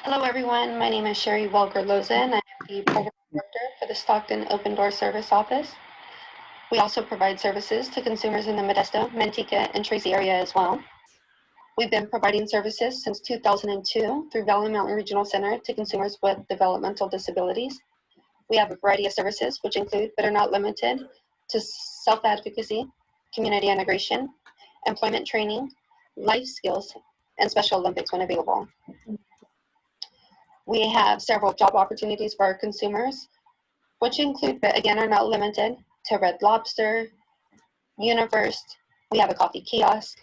Hello, everyone. My name is Sherry Walker-Lozen. I'm the Program Director for the Stockton Open Door Service Office. We also provide services to consumers in the Modesto, Manteca, and Tracy area as well. We've been providing services since 2002 through Valley Mountain Regional Center to consumers with developmental disabilities. We have a variety of services which include, but are not limited to, self-advocacy, community integration, employment training, life skills, and Special Olympics when available. We have several job opportunities for our consumers, which include, but again are not limited to Red Lobster, Universe. We have a coffee kiosk.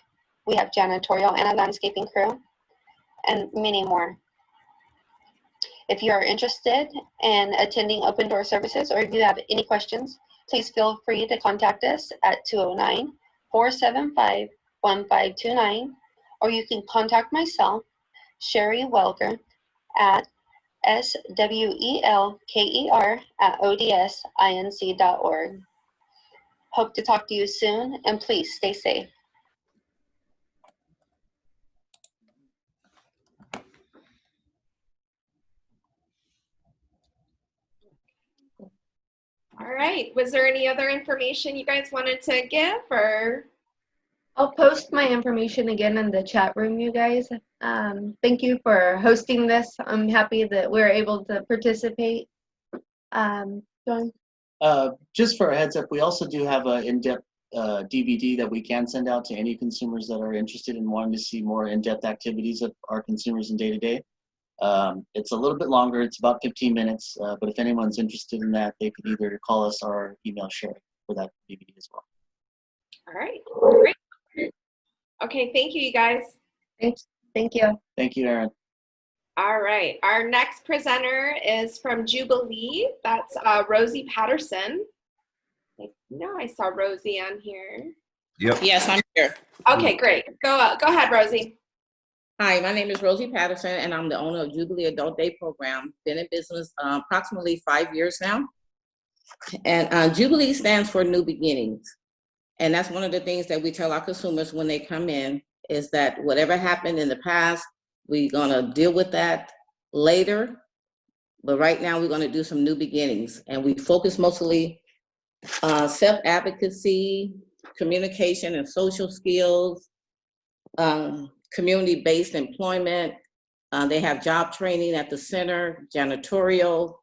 We have janitorial and a landscaping crew, and many more. If you are interested in attending Open Door Services, or if you have any questions, please feel free to contact us at 209-475-1529, or you can contact myself, Sherry Welker, at swelker@odsinc.org. Hope to talk to you soon, and please stay safe. All right. Was there any other information you guys wanted to give, or? I'll post my information again in the chat room, you guys. Thank you for hosting this. I'm happy that we're able to participate. John? Just for a heads up, we also do have an in-depth DVD that we can send out to any consumers that are interested in wanting to see more in-depth activities of our consumers in day-to-day. It's a little bit longer, it's about 15 minutes, but if anyone's interested in that, they could either call us or email Sherry for that DVD as well. All right, great. Okay, thank you, you guys. Thanks. Thank you. Thank you, Erin. All right, our next presenter is from Jubilee. That's Rosie Patterson. I know I saw Rosie on here. Yep. Yes, I'm here. Okay, great. Go ahead, Rosie. Hi, my name is Rosie Patterson, and I'm the owner of Jubilee Adult Day Program. Been in business approximately 5 years now. And Jubilee stands for New Beginnings. And that's one of the things that we tell our consumers when they come in, is that whatever happened in the past, we're gonna deal with that later. But right now, we're gonna do some new beginnings. And we focus mostly on self-advocacy, communication and social skills, community-based employment. They have job training at the center, janitorial.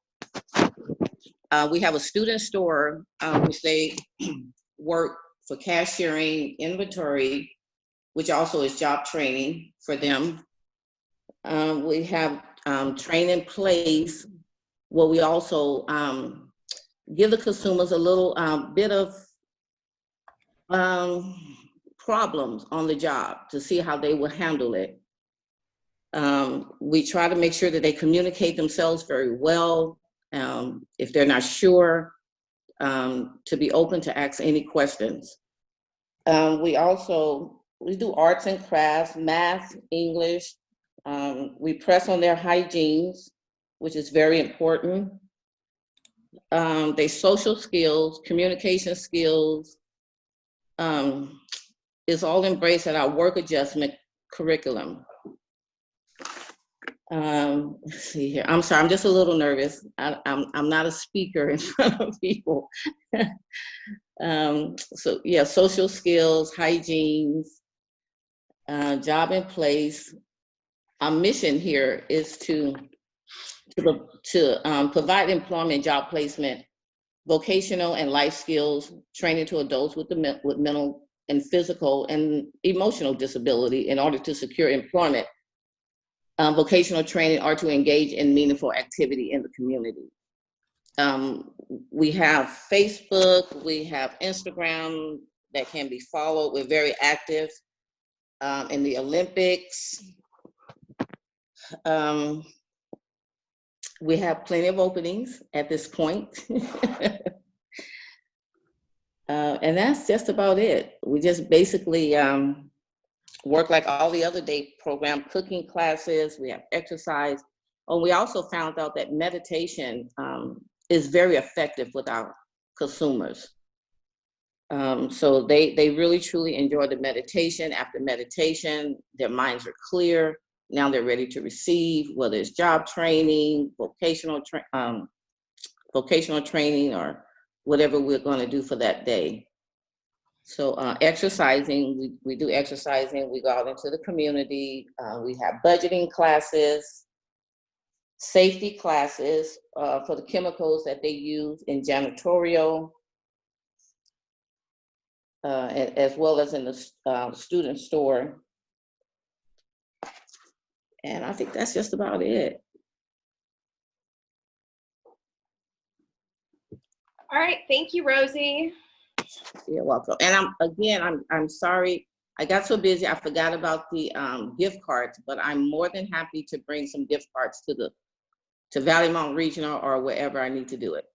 We have a student store, which they work for cashiering, inventory, which also is job training for them. We have training place where we also give the consumers a little bit of problems on the job to see how they will handle it. We try to make sure that they communicate themselves very well. If they're not sure, to be open to ask any questions. We do arts and crafts, math, English. We press on their hygienes, which is very important. Their social skills, communication skills, is all embraced at our work adjustment curriculum. Let's see here. I'm sorry, I'm just a little nervous. I'm not a speaker in front of people. So yeah, social skills, hygienes, job in place. Our mission here is to provide employment, job placement, vocational and life skills, training to adults with mental and physical and emotional disability in order to secure employment, vocational training, or to engage in meaningful activity in the community. We have Facebook, we have Instagram that can be followed. We're very active in the Olympics. We have plenty of openings at this point. And that's just about it. We just basically work like all the other day program, cooking classes, we have exercise. And we also found out that meditation is very effective with our consumers. So they really truly enjoy the meditation. After meditation, their minds are clear. Now they're ready to receive, whether it's job training, vocational training, or whatever we're going to do for that day. So exercising, we do exercising. We go out into the community. We have budgeting classes, safety classes for the chemicals that they use in janitorial, as well as in the student store. And I think that's just about it. All right, thank you, Rosie. You're welcome. And I'm sorry, I got so busy I forgot about the gift cards, but I'm more than happy to bring some gift cards to Valleymont Regional or wherever I need to do it.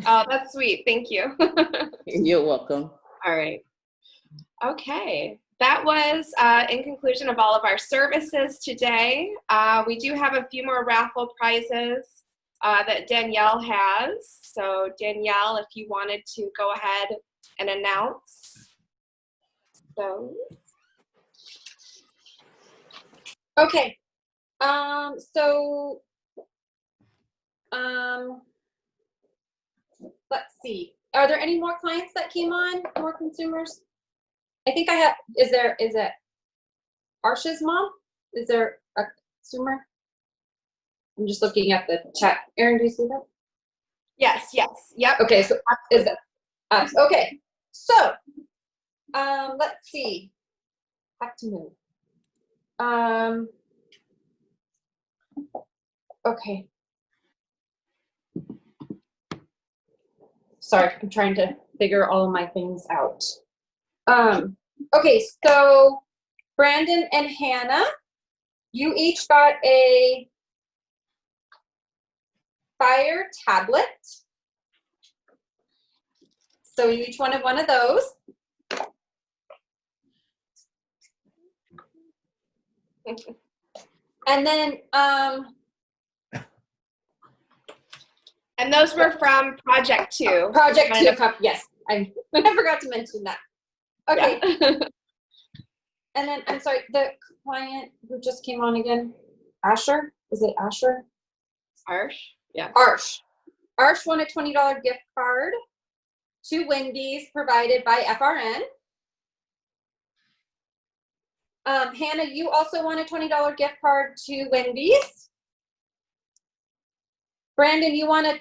Oh, that's sweet. Thank you. You're welcome. All right. Okay. that was in conclusion of all of our services today. We do have a few more raffle prizes that Danielle has. So Danielle, if you wanted to go ahead and announce those. Okay. Let's see. Are there any more clients that came on? More consumers? I think I have. Is it Arsha's mom? Is there a consumer? I'm just looking at the chat. Erin, do you see that? Yes. Yep. Okay. So is it us? Okay. So let's see. Have to move. Okay. Sorry, I'm trying to figure all of my things out. Okay, so Brandon and Hannah, you each got a Fire tablet. So you each wanted one of those. And then and those were from Project 2. Project 2, yes. I forgot to mention that. Okay. Yeah. And then, I'm sorry, the client who just came on again, Asher? Is it Asher? Arsh? Yeah. Arsh. Arsh won a $20 gift card to Wendy's provided by FRN. Hannah, you also won a $20 gift card to Wendy's. Brandon, you won a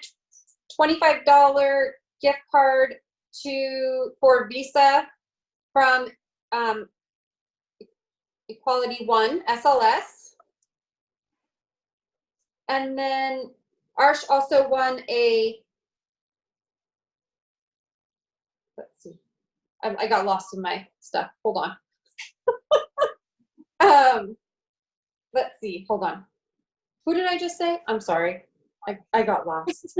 $25 gift card for Visa from Equality One SLS. And then Arsh also won a, let's see, I got lost in my stuff. Hold on. Let's see, hold on. Who did I just say? I'm sorry. I got lost.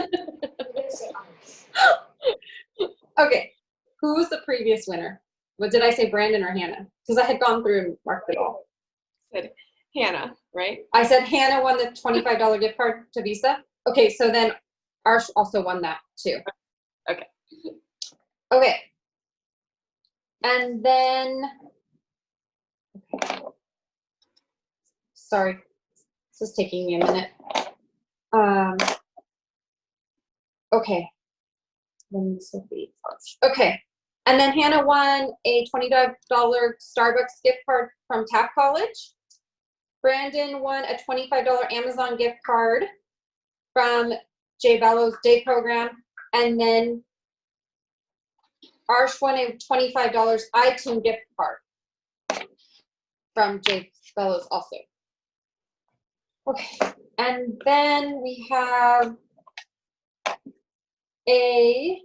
Okay, who was the previous winner? What did I say, Brandon or Hannah? Because I had gone through and marked it all. Said Hannah, right? I said Hannah won the $25 gift card to Visa. Okay, so then Arsh also won that too. Okay. Okay. And then, sorry, this is taking me a minute. Okay. Okay. And then Hannah won a $25 Starbucks gift card from Taft College. Brandon won a $25 Amazon gift card from Jay Bellows Day Program. And then Arsh won a $25 iTunes gift card from Jay Bellows also. Okay. And then we have a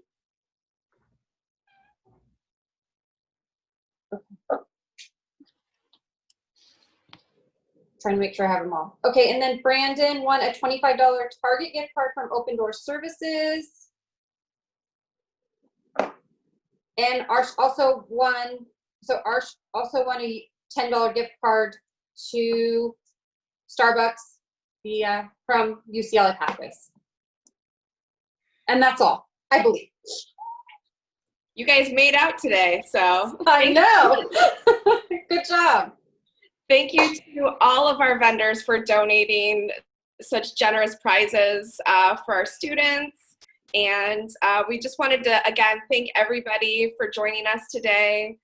trying to make sure I have them all. Okay, and then Brandon won a $25 Target gift card from Open Door Services. And Arsh also won, Arsh also won a $10 gift card to Starbucks from UCLA Pathways. And that's all, I believe. You guys made out today, so. I know. Good job. Thank you to all of our vendors for donating such generous prizes for our students. And we just wanted to, again, thank everybody for joining us today.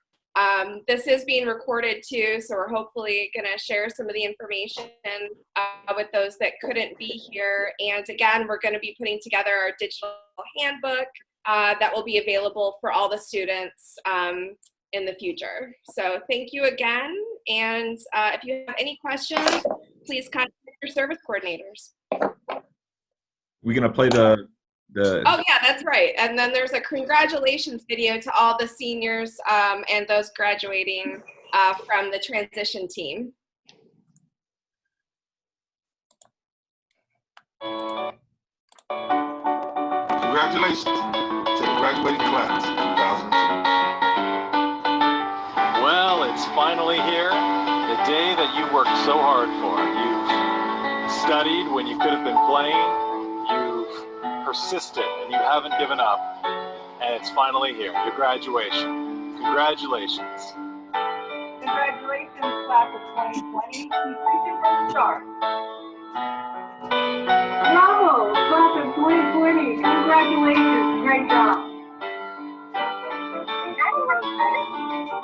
This is being recorded too, so we're hopefully gonna share some of the information with those that couldn't be here. And again, we're gonna be putting together our digital handbook that will be available for all the students in the future. So thank you again. And if you have any questions, please contact your service coordinators. We're gonna play the Oh yeah, that's right. And then there's a congratulations video to all the seniors and those graduating from the transition team. Congratulations to the graduating class of 2002. Well, it's finally here. The day that you worked so hard for. You've studied when you could have been playing. You've persisted and you haven't given up. And it's finally here, your graduation. Congratulations. Congratulations, class of 2020. Completion from the start. Bravo, class of 2020. Congratulations. Great job.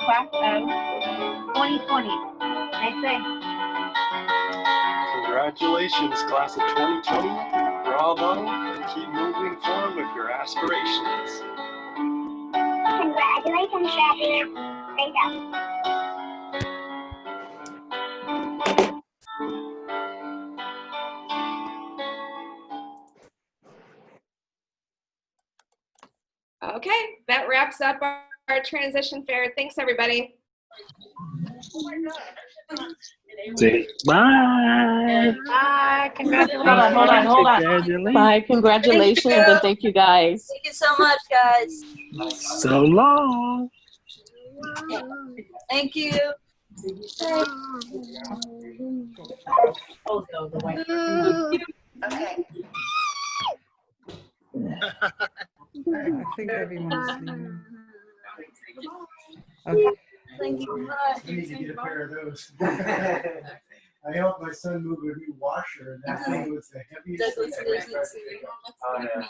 Class of 2020. Nice thing. Congratulations, class of 2020. Bravo, and keep moving forward with your aspirations. Congratulations, Shabby. Great job. Okay, that wraps up our transition fair. Thanks, everybody. Say bye. Bye. Congratulations. Hold on. Bye. Congratulations and thank you guys. Thank you so much, guys. So long. Thank you. Okay. I think everyone's here. Okay. Thank you. I need to get a pair of those. I helped my son move a new washer, and that thing was the heaviest thing I've ever.